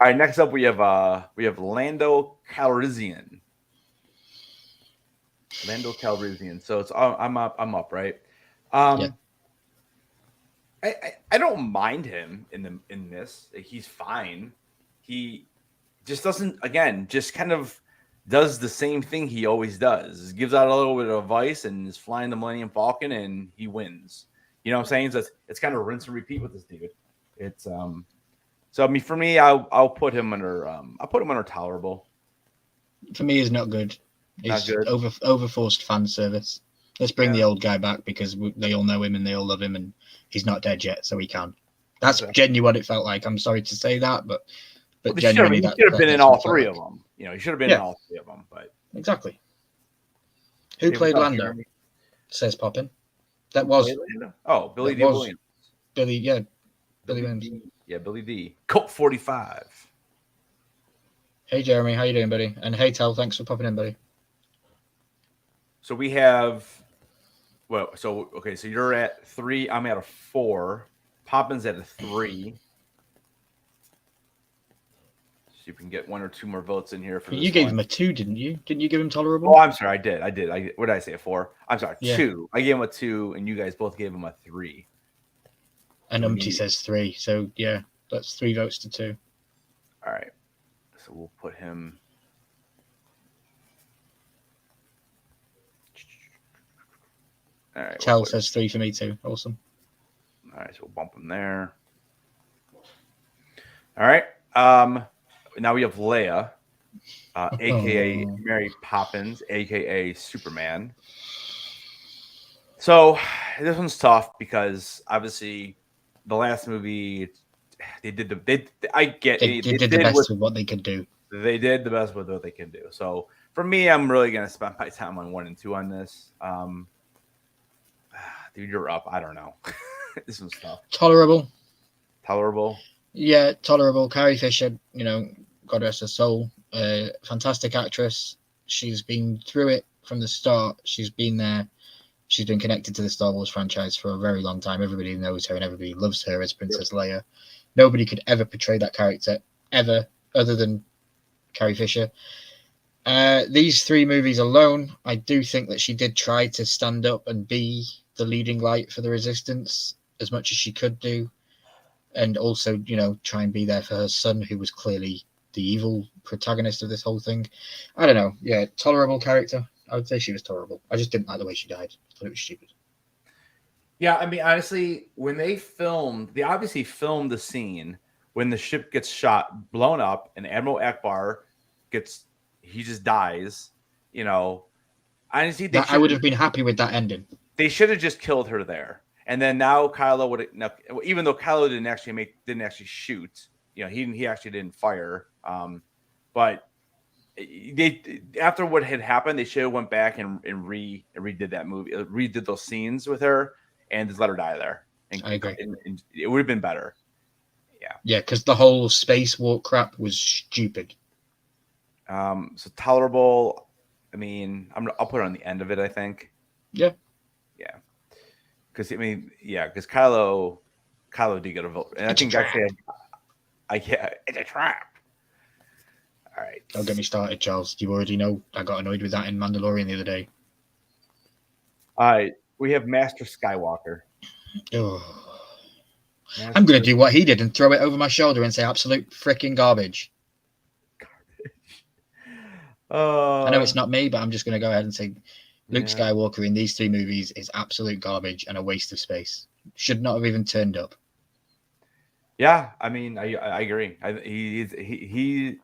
right. Next up, we have Lando Calrissian. Lando Calrissian. So it's I'm up, right? I don't mind him in this. He's fine. He just doesn't, again, just kind of does the same thing he always does. He gives out a little bit of advice and is flying the Millennium Falcon and he wins. You know what I'm saying? So it's kind of rinse and repeat with this dude. It's so for me, I'll put him under tolerable. For me, he's not good. He's overforced fan service. Let's bring the old guy back because they all know him and they all love him, and he's not dead yet, so he can. That's genuinely what it felt like. I'm sorry to say that, but genuinely, he should have been in all 3 of them. He should have been in all 3 of them. But exactly. Who played Lando? Says Poppin. That was Billy D. Williams. Billy Williams. Yeah, Billy D. Colt 45. Hey Jeremy, how you doing, buddy? And hey Tal, thanks for popping in, buddy. So we have, so you're at 3. I'm at a 4. Poppin's at a 3. See if we can get 1 or 2 more votes in here for this. You gave him a 2, didn't you? Didn't you give him tolerable? Oh, I'm sorry, I did. What did I say? A 4? I'm sorry, 2. I gave him a 2, and you guys both gave him a 3. And Umpty says 3. So yeah, that's 3 votes to 2. All right. So we'll put him. All right. Tell says 3 for me too. Awesome. All right, so we'll bump him there. All right. Now we have Leia, aka Mary Poppins, aka Superman. So this one's tough because obviously the last movie they did I get They it. did the best with what they could do. They did the best with what they can do. So for me, I'm really gonna spend my time on 1 and 2 on this. Dude, you're up. I don't know. This one's tough. Tolerable. Yeah, tolerable. Carrie Fisher, God rest her soul. Fantastic actress. She's been through it from the start. She's been there. She's been connected to the Star Wars franchise for a very long time. Everybody knows her and everybody loves her as Princess Leia. Nobody could ever portray that character ever other than Carrie Fisher. These 3 movies alone, I do think that she did try to stand up and be the leading light for the Resistance as much as she could do. And also, try and be there for her son, who was clearly the evil protagonist of this whole thing. I don't know. Yeah, tolerable character. I would say she was tolerable. I just didn't like the way she died. I thought it was stupid. Yeah, I mean, honestly, when they obviously filmed the scene when the ship gets blown up, and Admiral Akbar he just dies. Honestly, I would have been happy with that ending. They should have just killed her there, and then now Kylo would, even though Kylo didn't actually shoot. He actually didn't fire. But they, after what had happened, they should have went back and redid that movie, redid those scenes with her, and just let her die there. I agree. And it would have been better. Yeah, because the whole spacewalk crap was stupid. So tolerable. I mean, I'll put it on the end of it, I think. Yeah. Because Kylo did get a vote, and I think actually, it's a trap. All right. Don't get me started, Charles. You already know I got annoyed with that in Mandalorian the other day. All right. We have Master Skywalker. Oh. I'm going to do what he did and throw it over my shoulder and say absolute freaking garbage. I know it's not me, but I'm just going to go ahead and say Luke Skywalker in these 3 movies is absolute garbage and a waste of space. Should not have even turned up. Yeah, I mean, I agree. He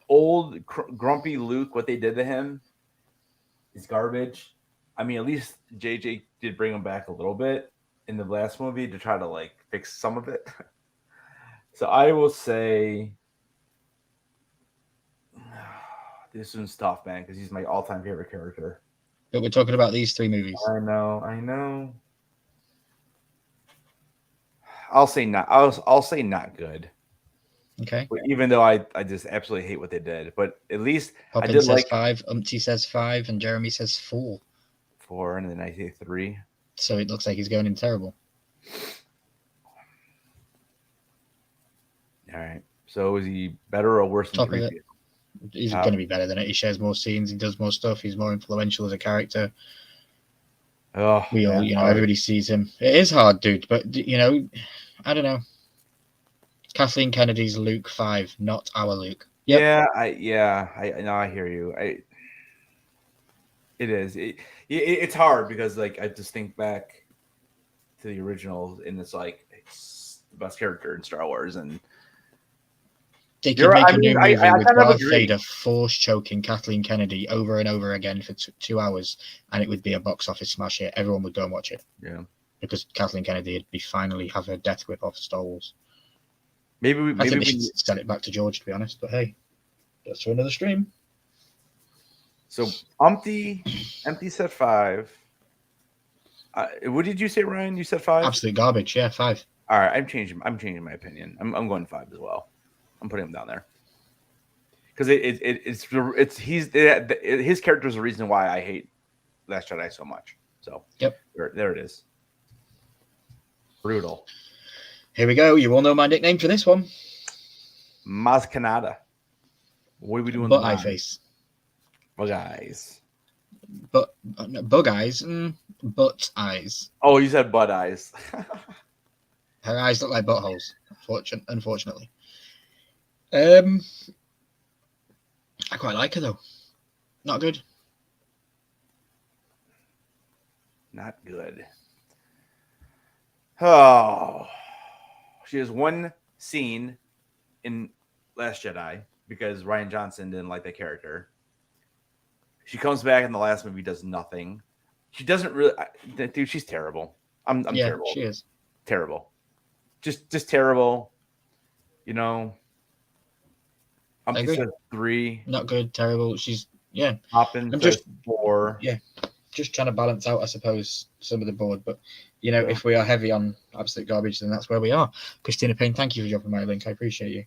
old grumpy Luke. What they did to him is garbage. I mean, at least JJ did bring him back a little bit in the last movie to try to fix some of it. So I will say this one's tough, man, because he's my all-time favorite character. But we're talking about these 3 movies. I know. I'll say not. I'll say not good. Okay. But even though I just absolutely hate what they did, but at least Poppin I did says 5, Umpty says 5, and Jeremy says 4. 4, and then I say 3. So it looks like he's going in terrible. All right. So is he better or worse than Top of it. He's going to be better than it. He shares more scenes. He does more stuff. He's more influential as a character. Oh, we all, everybody sees him. It is hard, dude. But I don't know. Kathleen Kennedy's Luke 5, not our Luke. Yep. Yeah, I hear you. It is. It's hard because I just think back to the originals, and it's the best character in Star Wars, and they could make a new movie with Darth Vader force choking Kathleen Kennedy over and over again for 2 hours, and it would be a box office smash hit. Everyone would go and watch it. Yeah, because Kathleen Kennedy would be finally have her death grip off Star Wars. Maybe we should sell it back to George, to be honest. But hey, that's for another stream. So Empty said 5. What did you say, Ryan? You said 5. Absolute garbage. Yeah, 5. All right, I'm changing my opinion. I'm going 5 as well. I'm putting him down there because his character is the reason why I hate Last Jedi so much. So yep, there it is. Brutal. Here we go. You all know my nickname for this one. Maz Kanata. What are we doing? Butt eye face. Bug eyes. Bug eyes. Butt eyes. Oh, you said butt eyes. Her eyes look like buttholes. Unfortunately. I quite like her though. Not good. Not good. Oh, she has one scene in Last Jedi because Ryan Johnson didn't like that character. She comes back in the last movie, does nothing. She doesn't really, dude. She's terrible. I'm Yeah, terrible. she is Terrible. Just terrible. You know. I agree. Says 3. Not good, terrible. She's Hoppin I'm says just 4. just trying to balance out, I suppose, some of the board. But if we are heavy on absolute garbage, then that's where we are. Christina Payne, thank you for dropping my link. I appreciate you.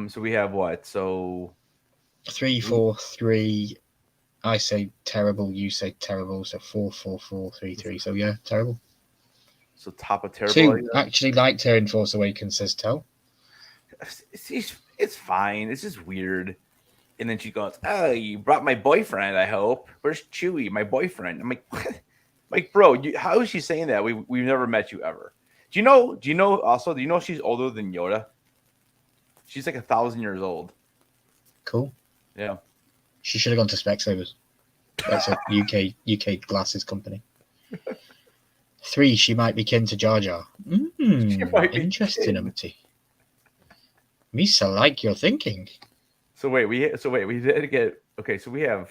So we have what? So 3, 4, 3. I say terrible. You say terrible. So 4, 4, 4, 3, 3. So yeah, terrible. So top of terrible. 2 actually liked her in Force Awakens, says Tell. It's fine. It's just weird. And then she goes, "Oh, you brought my boyfriend. I hope. Where's Chewie, my boyfriend?" I'm like, what? Like, bro, how is she saying that? We've never met you ever. Do you know? Also, do you know she's older than Yoda? She's like 1,000 years old. Cool. Yeah. She should have gone to Specsavers. That's a UK glasses company. 3, she might be kin to Jar Jar. Interesting, Umpty. Misa, like your thinking. So wait, we did get okay. So we have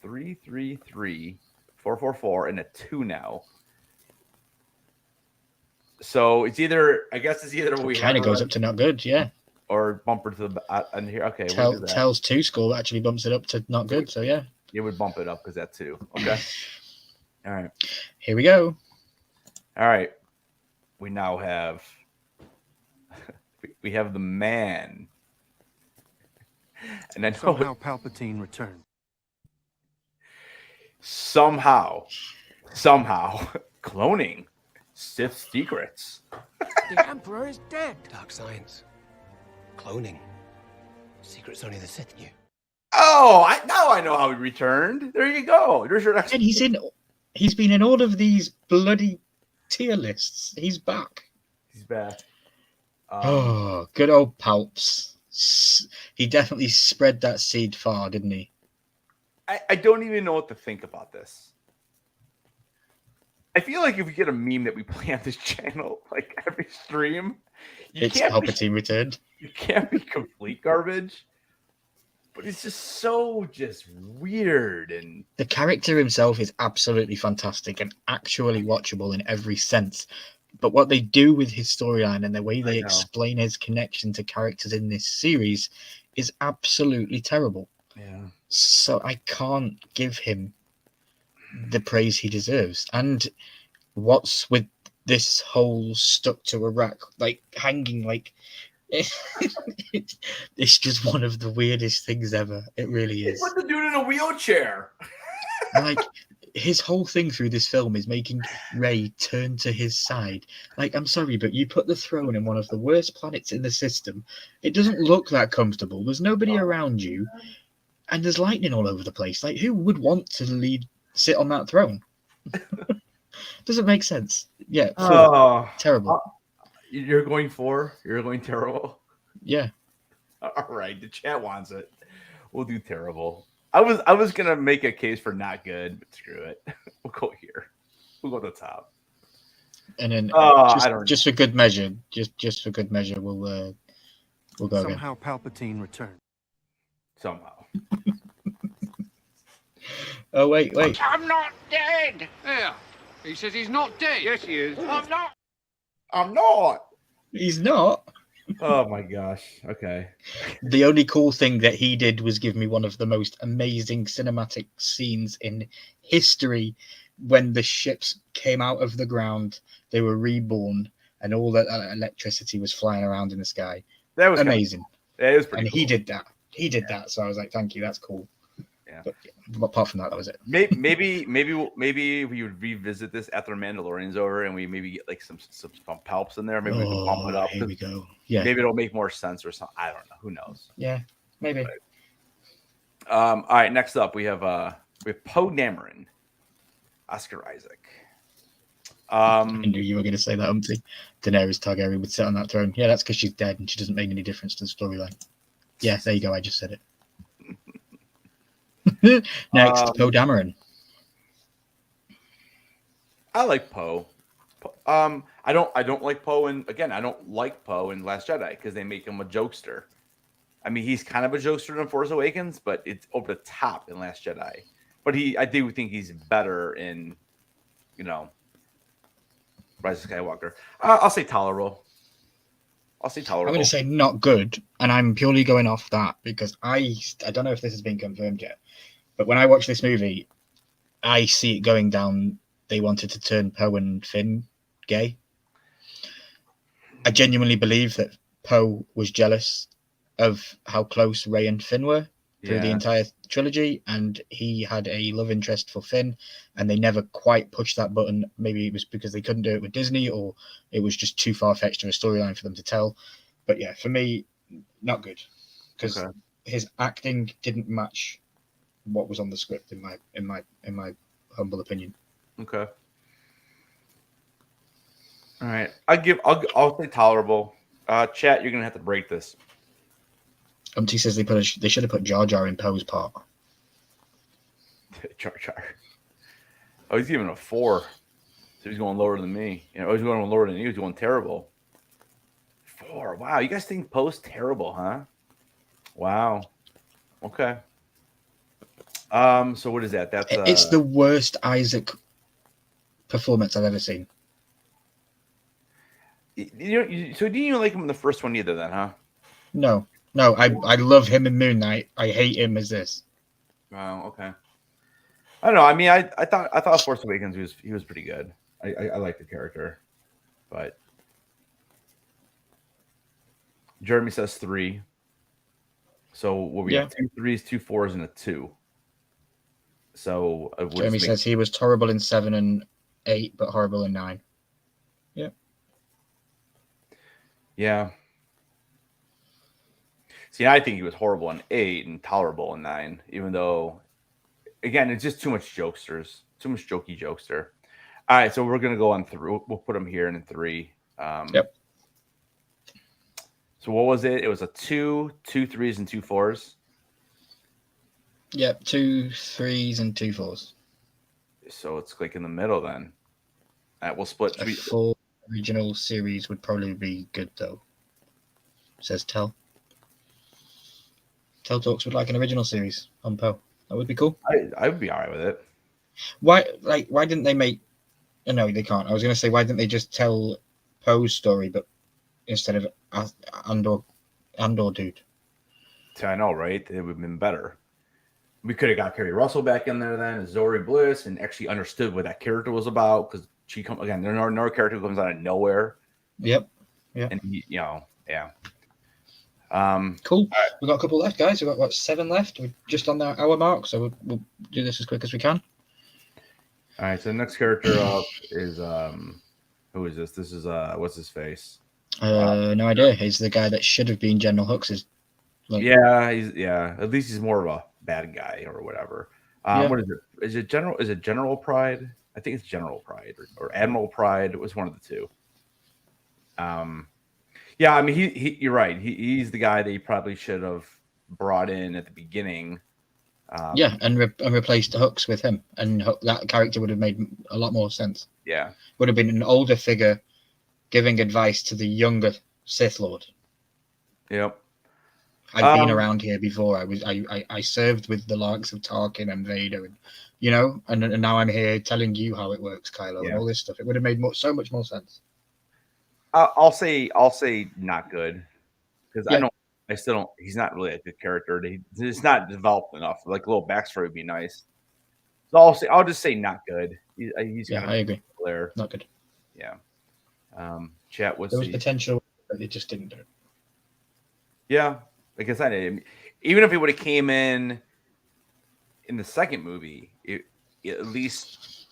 3, 3, 3, 4, 4, 4, and a 2 now. So it's either we kind of goes up to not good, yeah. Or bumper to the and here. Okay, Tells 2 score actually bumps it up to not good. So yeah, it would bump it up because that 2. Okay. All right. Here we go. All right. We now have we have the man. And then Somehow Palpatine returned. Somehow cloning Sith secrets. The Emperor is dead. Dark science. Cloning. Secrets only the Sith knew. Oh, now I know how he returned. There you go. There's your next. And he's been in all of these bloody tier lists. He's back. He's back. Oh, good old Palps. He definitely spread that seed far, didn't he? I don't even know what to think about this. I feel like if we get a meme that we play on this channel, like every stream, it's Palpatine returned. You can't be complete garbage. But it's just weird, and the character himself is absolutely fantastic and actually watchable in every sense. But what they do with his storyline and the way they explain his connection to characters in this series is absolutely terrible. Yeah. So I can't give him the praise he deserves. And what's with this whole stuck to a rack, like hanging, like it's just one of the weirdest things ever. It really is. Put the dude in a wheelchair. Like his whole thing through this film is making Rey turn to his side. Like, I'm sorry, but you put the throne in one of the worst planets in the system. It doesn't look that comfortable. There's nobody around you, and there's lightning all over the place. Like, who would want to sit on that throne? Doesn't make sense. Yeah. Terrible. You're going 4. You're going terrible. Yeah. All right. The chat wants it. We'll do terrible. I was gonna make a case for not good, but screw it. We'll go here. We'll go to the top. And then just for good measure, just for good measure, we'll go Somehow again. Palpatine returned. Somehow. Oh wait. I'm not dead. Yeah. He says he's not dead. Yes, he is. I'm not. He's not. Oh my gosh. Okay. The only cool thing that he did was give me one of the most amazing cinematic scenes in history when the ships came out of the ground, they were reborn, and all that electricity was flying around in the sky. That was amazing. That was pretty cool. He did that. That. So I was like, thank you. That's cool. Yeah. But apart from that was it. Maybe we would revisit this after Mandalorian's over, and we maybe get like some palps in there. Maybe we can pump it up. Here we go. Yeah. Maybe it'll make more sense or something. I don't know. Who knows? Yeah. Maybe. But, all right. Next up, we have Poe Dameron, Oscar Isaac. I knew you were going to say that. Daenerys Targaryen would sit on that throne. Yeah, that's because she's dead and she doesn't make any difference to the storyline. Yeah, there you go. I just said it. Next, Poe Dameron. I like Poe. I don't like Poe, and again, I don't like Poe in Last Jedi because they make him a jokester. I mean, he's kind of a jokester in Force Awakens, but it's over the top in Last Jedi. But I do think he's better in, Rise of Skywalker. I'll say tolerable. I'm going to say not good, and I'm purely going off that because I don't know if this has been confirmed yet, but when I watch this movie, I see it going down. They wanted to turn Poe and Finn gay. I genuinely believe that Poe was jealous of how close Rey and Finn were through the entire trilogy, and he had a love interest for Finn, and they never quite pushed that button. Maybe it was because they couldn't do it with Disney, or it was just too far-fetched of a storyline for them to tell. But yeah, for me, not good, because his acting didn't match what was on the script in my humble opinion. Okay. All right. I'll say tolerable. Chat, you're gonna have to break this. Umpty says they should have put Jar Jar in Poe's part. Jar Jar. Oh, he's giving a 4. So he's going lower than me. He's going lower than you. He's going terrible. 4. Wow. You guys think Poe's terrible, huh? Wow. Okay. So what is that? That's it's the worst Isaac performance I've ever seen. So didn't you like him in the first one either then, huh? No, I love him in Moon Knight. I hate him as this. Wow, okay. I don't know. I mean, I thought Force Awakens he was pretty good. I like the character, but Jeremy says 3. So what we have 2 3s, 2 4s, and a 2. So Jeremy says he was horrible in 7 and 8, but horrible in 9. Yeah. Yeah. See, I think he was horrible in 8 and tolerable in 9, even though, again, it's just too much jokesters, too much jokey jokester. All right, so we're gonna go on through. We'll put him here in 3. Yep. So what was it? It was a 2, 2 3s, and 2 4s. Yep, 2 3s and 2 4s. So it's like in the middle then. All right, we'll split. A 4 original series would probably be good though. Says Tell. Tell Talks would like an original series on Poe. That would be cool. I would be all right with it. Why didn't they make? No, they can't. I was going to say, why didn't they just tell Poe's story, but instead of Andor dude? I know, right? It would have been better. We could have got Kerry Russell back in there then, as Zori Bliss, and actually understood what that character was about, because she comes again. There's another character who comes out of nowhere. Yep. Yeah. And yeah. Cool. Right. We've got a couple left, guys. We've got 7 left. We're just on that hour mark, so we'll do this as quick as we can. All right. So the next character up is who is this? This is what's his face? No idea. He's the guy that should have been General Hux. At least he's more of a bad guy or whatever. What is it? Is it General Pride? I think it's General Pride or Admiral Pride. It was one of the two. Yeah, I mean, you're right. He's the guy that he probably should have brought in at the beginning. And replaced Hux with him, and that character would have made a lot more sense. Yeah, would have been an older figure giving advice to the younger Sith Lord. Yep. I've been around here before. I served with the likes of Tarkin and Vader, and now I'm here telling you how it works, Kylo, and all this stuff. It would have made so much more sense. I'll say not good, because I still don't. He's not really a good character. It's not developed enough. Like a little backstory would be nice. So I'll just say not good. I agree. There, not good. Yeah. Chat was. There was potential, but they just didn't do it. Yeah, like I said, even if he would have came in the second movie, at least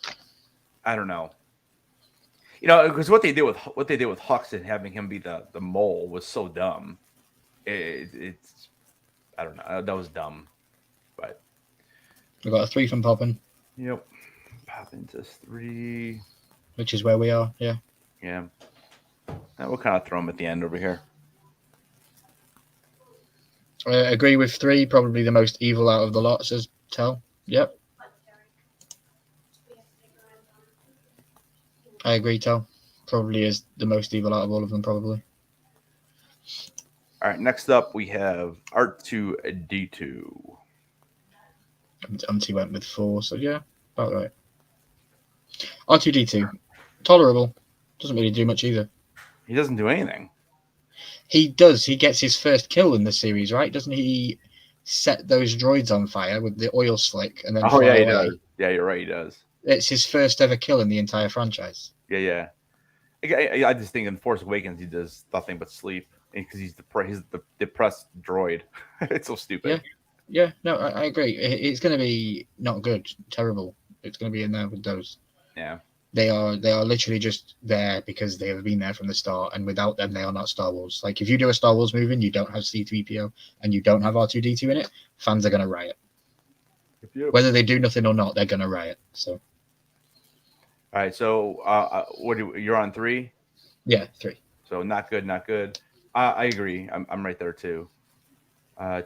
I don't know. Because what they did with Hux and having him be the mole was so dumb. It's I don't know. That was dumb. But we got a 3 from Poppin. Yep. Poppin says 3. Which is where we are. Yeah. Yeah. We'll kind of throw him at the end over here. Agree with 3. Probably the most evil out of the lot, says Tell. Yep. I agree, Tal. Probably is the most evil out of all of them, probably. All right, next up we have R2D2. Went with 4, so yeah, about right. R2D2, tolerable. Doesn't really do much either. He doesn't do anything. He does. He gets his first kill in the series, right? Doesn't he set those droids on fire with the oil slick and then Oh fly yeah, he away? does. Yeah, you're right. He does. It's his first ever kill in the entire franchise. Yeah. I just think in Force Awakens he does nothing but sleep because he's the depressed droid. It's so stupid. Yeah. No, I agree. It's going to be not good, terrible. It's going to be in there with those. Yeah. They are literally just there because they have been there from the start, and without them, they are not Star Wars. Like, if you do a Star Wars movie and you don't have C-3PO and you don't have R2-D2 in it, fans are going to riot. Whether they do nothing or not, they're going to riot. So, all right. So, you're on 3? Yeah, 3. So not good. I agree. I'm right there too.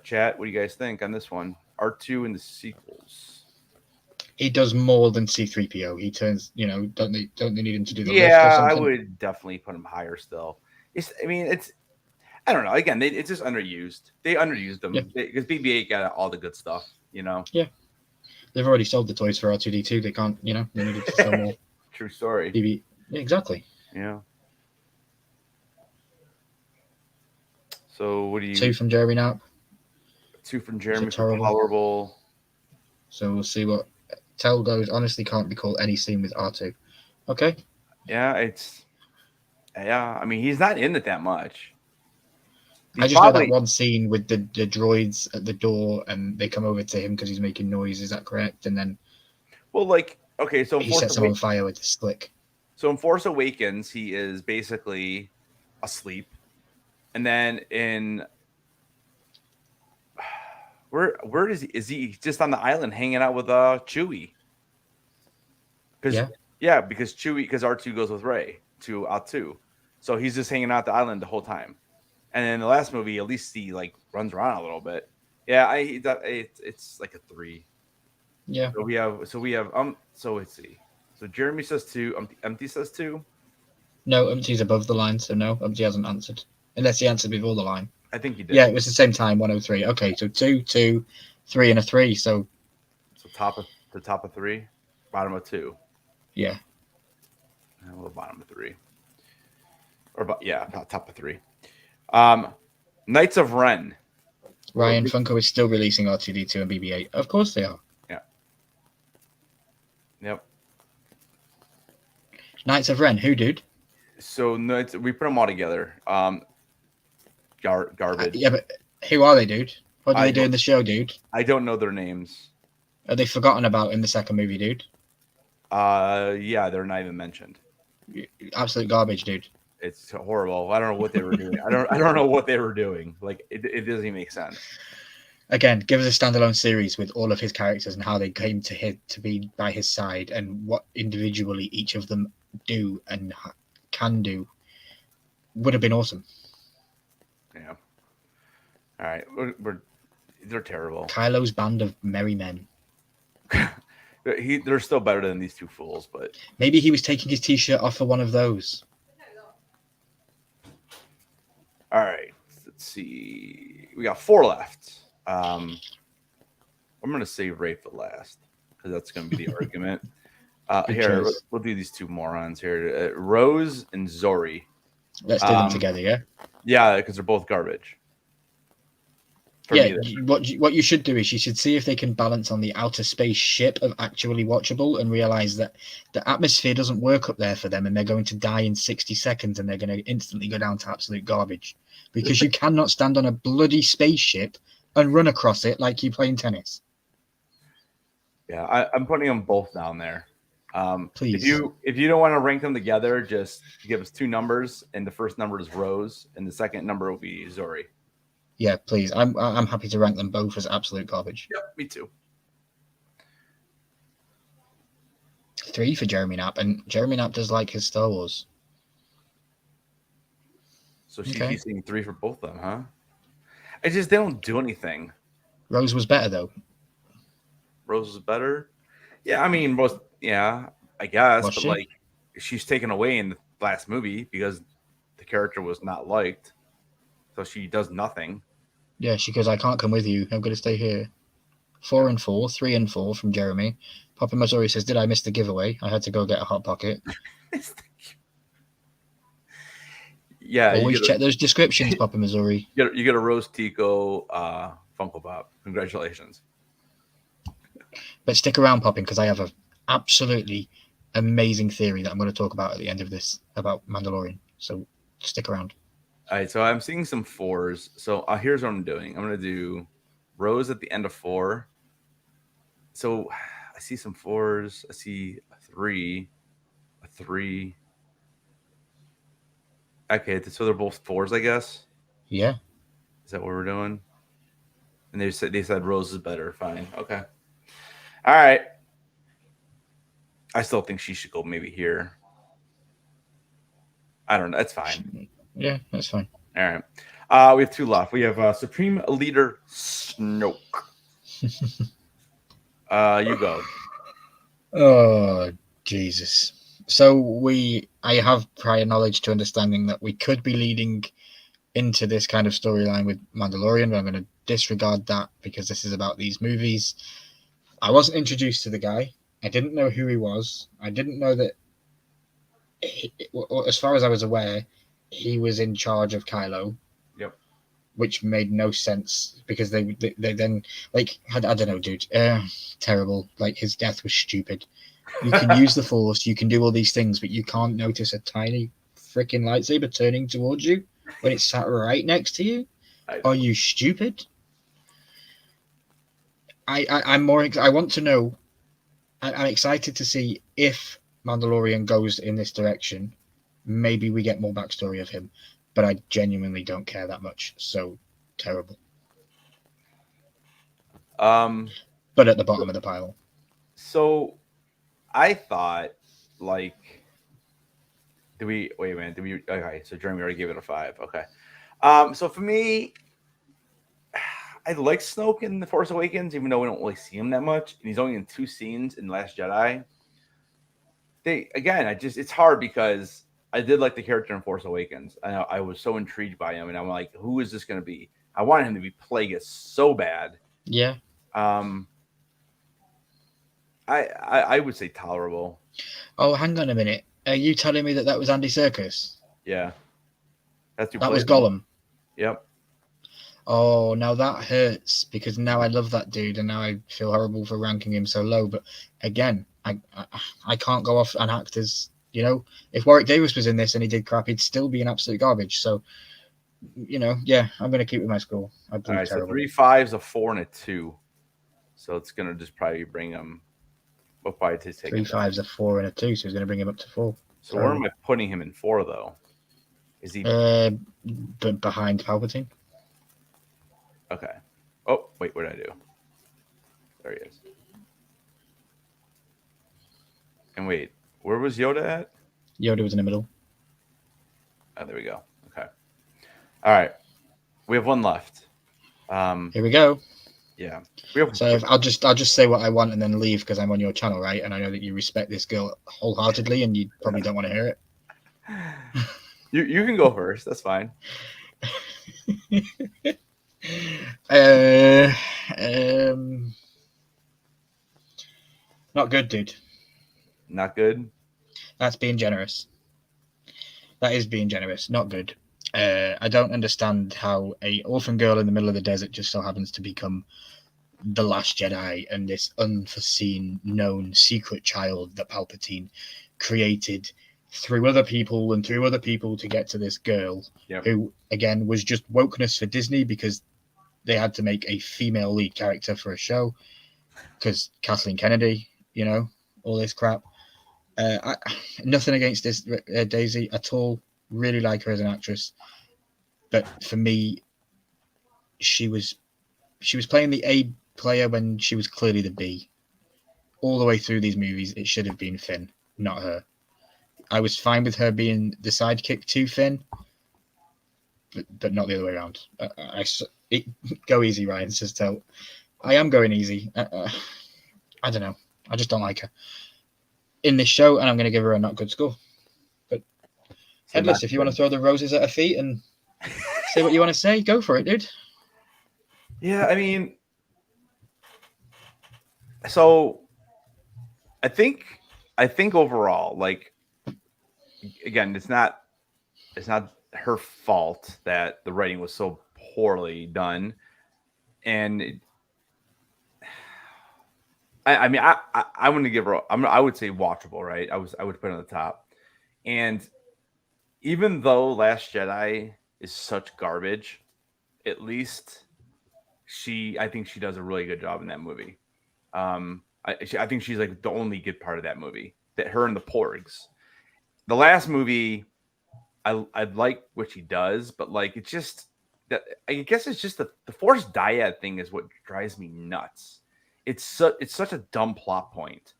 Chat, what do you guys think on this one? R2 in the sequels. He does more than C-3PO. He turns, don't they need him to do the Yeah, lift or something? I would definitely put him higher still. I don't know. Again, it's just underused. They underused them because BB-8 got all the good stuff, Yeah. They've already sold the toys for R2-D2. They can't, they needed to sell more. True story. BB. Yeah, exactly. Yeah. So what do you? 2 from Jeremy Knapp. 2 from Jeremy. Terrible. Tolerable. So we'll see what Tell goes. Honestly, can't recall any scene with R2. Okay. Yeah, I mean, he's not in it that much. I just know that one scene with the droids at the door, and they come over to him because he's making noise. Is that correct? And then, so he sets him on fire with the slick. So in Force Awakens, he is basically asleep, and then in where is he? Is he just on the island hanging out with Chewie? Because R2 goes with Rey to R2, so he's just hanging out the island the whole time. And in the last movie, at least he runs around a little bit. Yeah, it's like a 3. Yeah. So we have So let's see. So Jeremy says 2. Empty says 2. No, Empty's above the line, so no, Empty hasn't answered unless he answered before the line. I think he did. Yeah, it was the same time, 103. Okay, so 2, 2, 3, and a 3. So top of 3, bottom of 2. Yeah. Well, bottom of 3. About top of 3. Knights of Ren. Ryan, Funko is still releasing R2-D2 and BB-8. Of course they are. Yeah. Yep. Knights of Ren, who, dude? So we put them all together. Garbage. Yeah, but who are they, dude? What do they do in the show, dude? I don't know their names. Are they forgotten about in the second movie, dude? Yeah, they're not even mentioned. Absolute garbage, dude. It's horrible. I don't know what they were doing. I don't know what they were doing. Like it doesn't even make sense. Again, give us a standalone series with all of his characters and how they came to be by his side and what individually each of them do and can do. Would have been awesome. Yeah. All right. They're terrible. Kylo's band of merry men. They're still better than these 2 fools, but maybe he was taking his t-shirt off for one of those. All right. Let's see. We got 4 left. I'm gonna save Ray for last because that's gonna be the argument. Here, we'll do these 2 morons here. Rose and Zori. Let's do them together, yeah? Yeah, because they're both garbage. What you should do is you should see if they can balance on the outer space ship of actually watchable and realize that the atmosphere doesn't work up there for them and they're going to die in 60 seconds and they're going to instantly go down to absolute garbage because you cannot stand on a bloody spaceship and run across it like you're playing tennis. Yeah, I'm putting them both down there. Please. If you don't want to rank them together, just give us 2 numbers, and the first number is Rose, and the second number will be Zori. Yeah, please. I'm happy to rank them both as absolute garbage. Yep, me too. 3 for Jeremy Knapp, and Jeremy Knapp does like his Star Wars. So he's saying 3 for both of them, huh? They don't do anything. Rose was better though. Rose was better. Yeah, I mean, I guess, Was but she? she's taken away in the last movie because the character was not liked. So she does nothing. Yeah, she goes, I can't come with you. I'm going to stay here. 4 and 4, 3 and 4 from Jeremy. Papa Missouri says, did I miss the giveaway? I had to go get a Hot Pocket. Yeah. Always check those descriptions, Papa Missouri. You get a Rose Tico Funko Pop. Congratulations. But stick around, Popping, because I have an absolutely amazing theory that I'm going to talk about at the end of this about Mandalorian. So stick around. All right, so I'm seeing some 4s. So here's what I'm doing. I'm going to do Rose at the end of 4. So I see some 4s. I see a 3. Okay, so they're both 4s, I guess. Yeah. Is that what we're doing? And they said Rose is better. Fine. Okay. All right. I still think she should go maybe here. I don't know. That's fine. Yeah, that's fine. All right. We have 2 left. We have Supreme Leader Snoke. You go. Oh, Jesus. So I have prior knowledge to understanding that we could be leading into this kind of storyline with Mandalorian, but I'm going to disregard that because this is about these movies. I wasn't introduced to the guy. I didn't know who he was. I didn't know that, as far as I was aware, he was in charge of Kylo. Yep. Which made no sense because they then, like, I don't know, dude. Terrible. Like, his death was stupid. You can use the Force, you can do all these things, but you can't notice a tiny freaking lightsaber turning towards you when it's sat right next to you. Are you stupid? I'm more. I want to know. I'm excited to see if Mandalorian goes in this direction. Maybe we get more backstory of him, but I genuinely don't care that much. So terrible. But at the bottom of the pile. So I thought, like, wait a minute? Okay, so Jeremy already gave it a 5. Okay. So for me, I like Snoke in The Force Awakens, even though we don't really see him that much, and he's only in 2 scenes in The Last Jedi. It's hard because I did like the character in Force Awakens. I was so intrigued by him, and I'm like, who is this going to be? I wanted him to be Plagueis so bad. Yeah. I would say tolerable. Oh, hang on a minute. Are you telling me that was Andy Serkis? Yeah. That was Gollum. Yep. Oh, now that hurts because now I love that dude and now I feel horrible for ranking him so low. But again, I can't go off on actors. You know, if Warwick Davis was in this and he did crap, he'd still be an absolute garbage. So, you know, yeah, I'm going to keep with my score. I believe All right, terrible. so 3 5s, a 4, and a 2. So it's going to just probably bring him. We'll probably take 3 5s, a 4, and a 2. So he's going to bring him up to 4. So where am I putting him in 4 though? Is he behind Palpatine? Okay. Oh, wait, what did I do? There he is. And wait, where was Yoda at? Yoda was in the middle. Oh, there we go. Okay. All right. We have 1 left. Here we go. Yeah. So I'll just say what I want and then leave because I'm on your channel, right? And I know that you respect this girl wholeheartedly, and you probably don't want to hear it. You can go first. That's fine. Not good, dude. Not good. That's being generous. That is being generous. Not good. I don't understand how a orphan girl in the middle of the desert just so happens to become the last Jedi and this unforeseen, known, secret child that Palpatine created through other people to get to this girl, who, again, was just wokeness for Disney because they had to make a female lead character for a show because Kathleen Kennedy, you know, all this crap. Nothing against this Daisy at all. Really like her as an actress, but for me, she was playing the A player when she was clearly the B. All the way through these movies, it should have been Finn, not her. I was fine with her being the sidekick to Finn, but not the other way around. Go easy, Ryan. Says I am going easy. I don't know. I just don't like her. in this show, and I'm going to give her a not good score. But So Headless, not if you want to good. throw the roses at her feet and say what you want to say, go for it, dude. Yeah, I mean, so I think overall, like, again, it's not her fault that the writing was so poorly done, and I mean, I want to give her. I would say watchable, right? I would put it on the top, and even though Last Jedi is such garbage, at least I think she does a really good job in that movie. I think she's like the only good part of that movie. That her and the Porgs. The last movie, I like what she does, but like it's just that I guess it's just the Force dyad thing is what drives me nuts. It's such a dumb plot point.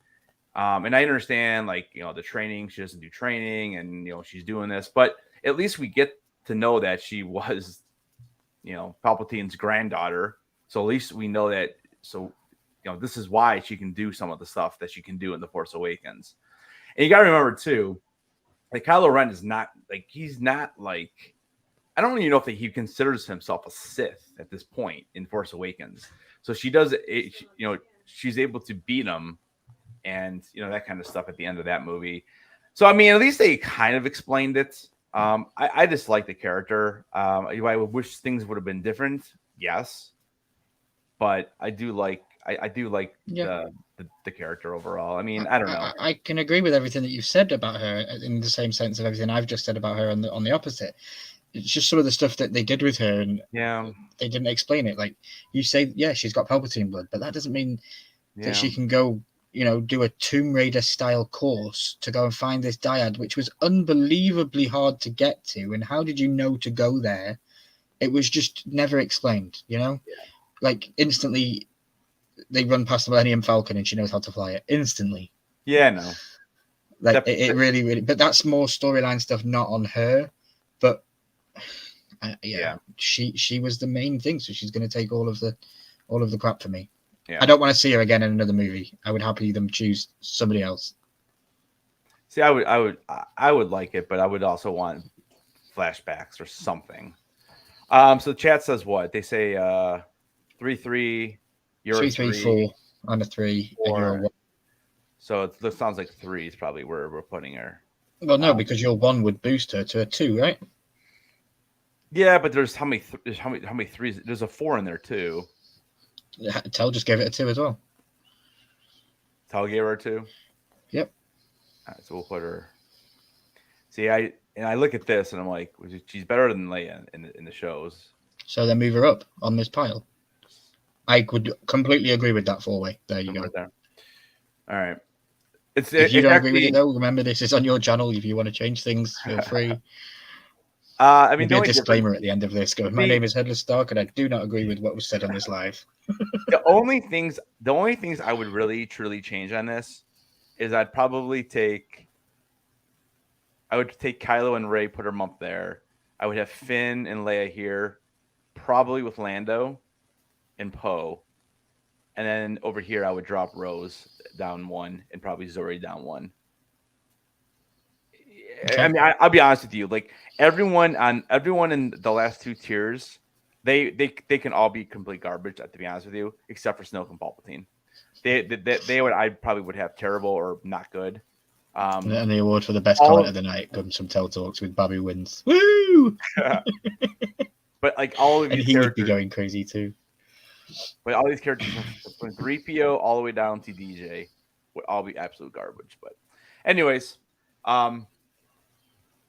And I understand, like, the training, she doesn't do training, and she's doing this, but at least we get to know that she was, Palpatine's granddaughter. So at least we know that. So this is why she can do some of the stuff that she can do in The Force Awakens. And you got to remember too, like, Kylo Ren is not like, he's not like, I don't even know if he considers himself a Sith at this point in Force Awakens. So she does it, she's able to beat him, and that kind of stuff at the end of that movie. So I mean, at least they kind of explained it. I just like the character. I wish things would have been different, yes, but I do like the character overall. I mean, I don't know. I can agree with everything that you've said about her in the same sense of everything I've just said about her on the opposite. It's just some of the stuff that they did with her, and they didn't explain it. Like you say, yeah, she's got Palpatine blood, but that doesn't mean that she can go, do a Tomb Raider style course to go and find this dyad, which was unbelievably hard to get to. And how did you know to go there? It was just never explained, Like instantly they run past the Millennium Falcon and she knows how to fly it instantly. Yeah, no. Like it really, really, but that's more storyline stuff, not on her. But she was the main thing, so she's going to take all of the crap for me. Yeah. I don't want to see her again in another movie. I would happily them choose somebody else. See, I would like it, but I would also want flashbacks or something. So the chat says what? They say 3-3, you're 3-3-4 on a 3, and you're a 1. So it sounds like 3 is probably where we're putting her. Well, no, because your 1 would boost her to a 2, right? Yeah, but there's how many 3s? There's a 4 in there too. Tell just gave it a 2 as well. Tell gave her a 2? Yep. All right, so we'll put her. See, I look at this and I'm like, she's better than Leia in the shows. So then move her up on this pile. I could completely agree with that 4-way. There you go. Right there. All right. If you don't agree with it though, remember this is on your channel. If you want to change things, feel free. I mean, there'll be a disclaimer at the end of this going, my name is Headless Stark, and I do not agree with what was said on this live. The only things I would really truly change on this is I'd take Kylo and Rey, put them up there. I would have Finn and Leia here, probably with Lando and Poe. And then over here I would drop Rose down 1 and probably Zori down 1. Okay. I mean, I'll be honest with you. Like everyone in the last 2 tiers, they can all be complete garbage. To be honest with you, except for Snoke and Palpatine. I probably would have terrible or not good. And the award for the best comment of the night comes from Tell Talks with Bobby Wins. Woo! But like all of these, and he would be going crazy too. But all these characters, from 3PO all the way down to DJ, would all be absolute garbage. But, anyways,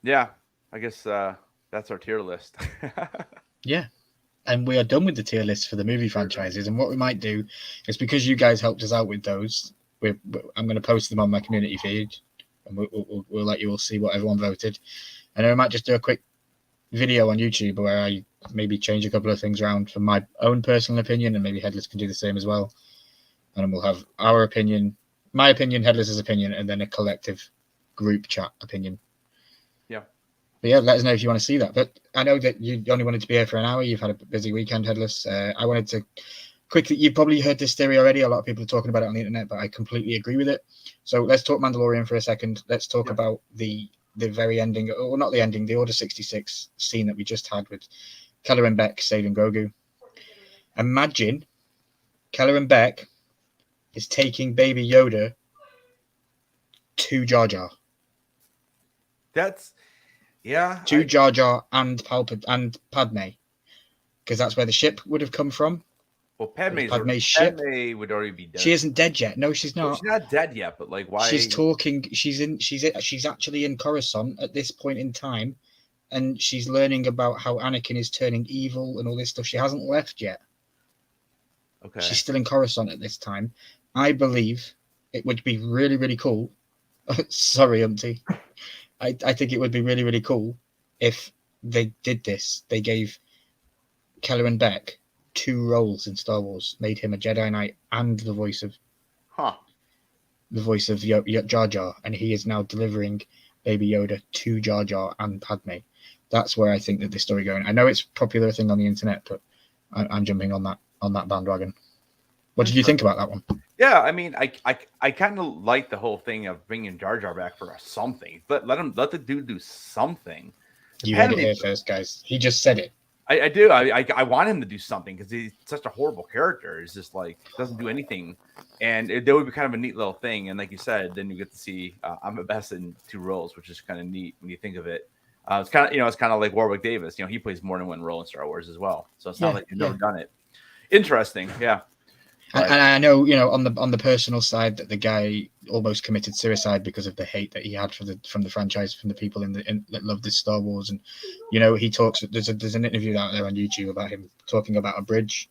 yeah, I guess that's our tier list. Yeah, and we are done with the tier list for the movie franchises. And what we might do is, because you guys helped us out with those, I'm going to post them on my community feed, and we'll let you all see what everyone voted. And then we might just do a quick video on YouTube where I maybe change a couple of things around from my own personal opinion, and maybe Headless can do the same as well. And we'll have our opinion, my opinion, Headless's opinion, and then a collective group chat opinion. Yeah. But yeah, let us know if you want to see that. But I know that you only wanted to be here for an hour. You've had a busy weekend, Headless. I wanted to quickly, you've probably heard this theory already. A lot of people are talking about it on the internet, but I completely agree with it. So let's talk Mandalorian for a second. Let's talk about the very ending, or not the ending, the Order 66 scene that we just had with Keller and Beck saving Grogu. Imagine Keller and Beck is taking Baby Yoda to Jar Jar. That's To Jar Jar and Padme, because that's where the ship would have come from. Well, Padme's ship. Padme would already be dead. She isn't dead yet. No, she's not. Well, she's not dead yet, but like, why? She's talking. She's actually in Coruscant at this point in time, and she's learning about how Anakin is turning evil and all this stuff. She hasn't left yet. Okay. She's still in Coruscant at this time. I believe it would be really, really cool. Sorry, Auntie. I think it would be really, really cool if they did this. They gave Keller and Beck 2 roles in Star Wars, made him a Jedi Knight and the voice of Jar Jar, and he is now delivering Baby Yoda to Jar Jar and Padme. That's where I think that this story going. I know it's a popular thing on the internet, but I'm jumping on that bandwagon. What did you think about that one? Yeah, I mean, I kind of like the whole thing of bringing Jar Jar back for something, but let the dude do something. You heard it here first, guys. He just said it. I do. I want him to do something because he's such a horrible character. He's just like doesn't do anything, and that would be kind of a neat little thing. And like you said, then you get to see I'm a best in 2 roles, which is kind of neat when you think of it. It's kind of it's kind of like Warwick Davis. He plays more than one role in Star Wars as well. So it's not like you've never done it. Interesting, yeah. And I know, on the personal side, that the guy almost committed suicide because of the hate that he had from the franchise, from the people that love this Star Wars. And he talks. There's an interview out there on YouTube about him talking about a bridge.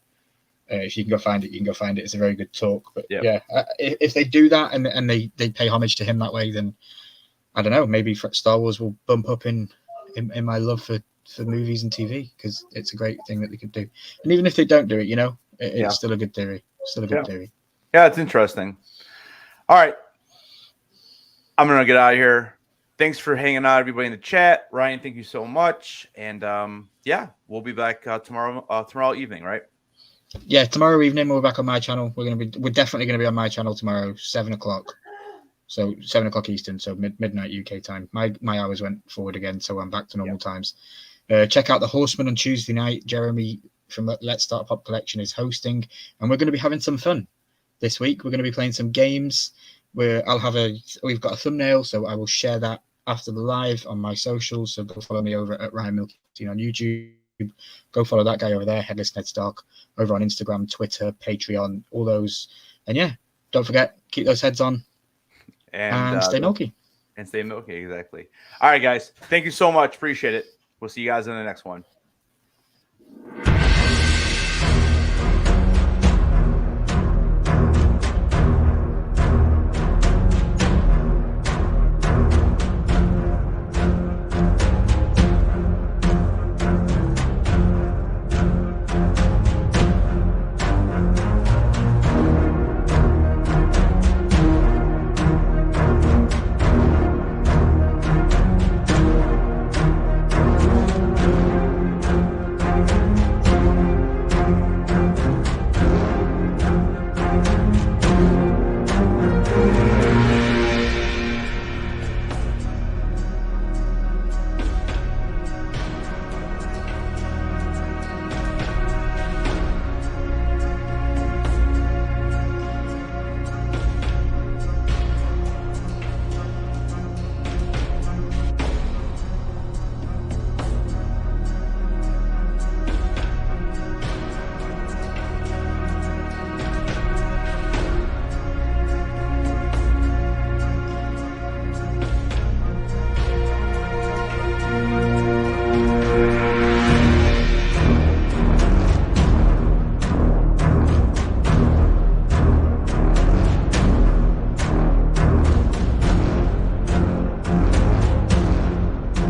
If you can go find it, you can go find it. It's a very good talk. But if they do that and they pay homage to him that way, then I don't know. Maybe Star Wars will bump up in my love for movies and TV, because it's a great thing that they could do. And even if they don't do it, it's still a good theory. Still a good theory. Yeah, it's interesting. All right. I'm going to get out of here. Thanks for hanging out, everybody in the chat. Ryan, thank you so much. And we'll be back tomorrow evening, right? Yeah, tomorrow evening we're back on my channel. We're definitely going to be on my channel tomorrow, 7:00. So 7:00 Eastern, so midnight UK time. My hours went forward again, so I'm back to normal times. Check out the Horseman on Tuesday night. Jeremy from Let's Start Pop Collection is hosting, and we're going to be having some fun this week. We're going to be playing some games where we've got a thumbnail, so I will share that after the live on my socials. So go follow me over at Ryan Milky on YouTube. Go follow that guy over there, Headless Ned Stark, over on Instagram, Twitter, Patreon, all those. And don't forget, keep those heads on and stay milky. And stay milky, exactly. All right, guys. Thank you so much. Appreciate it. We'll see you guys in the next one.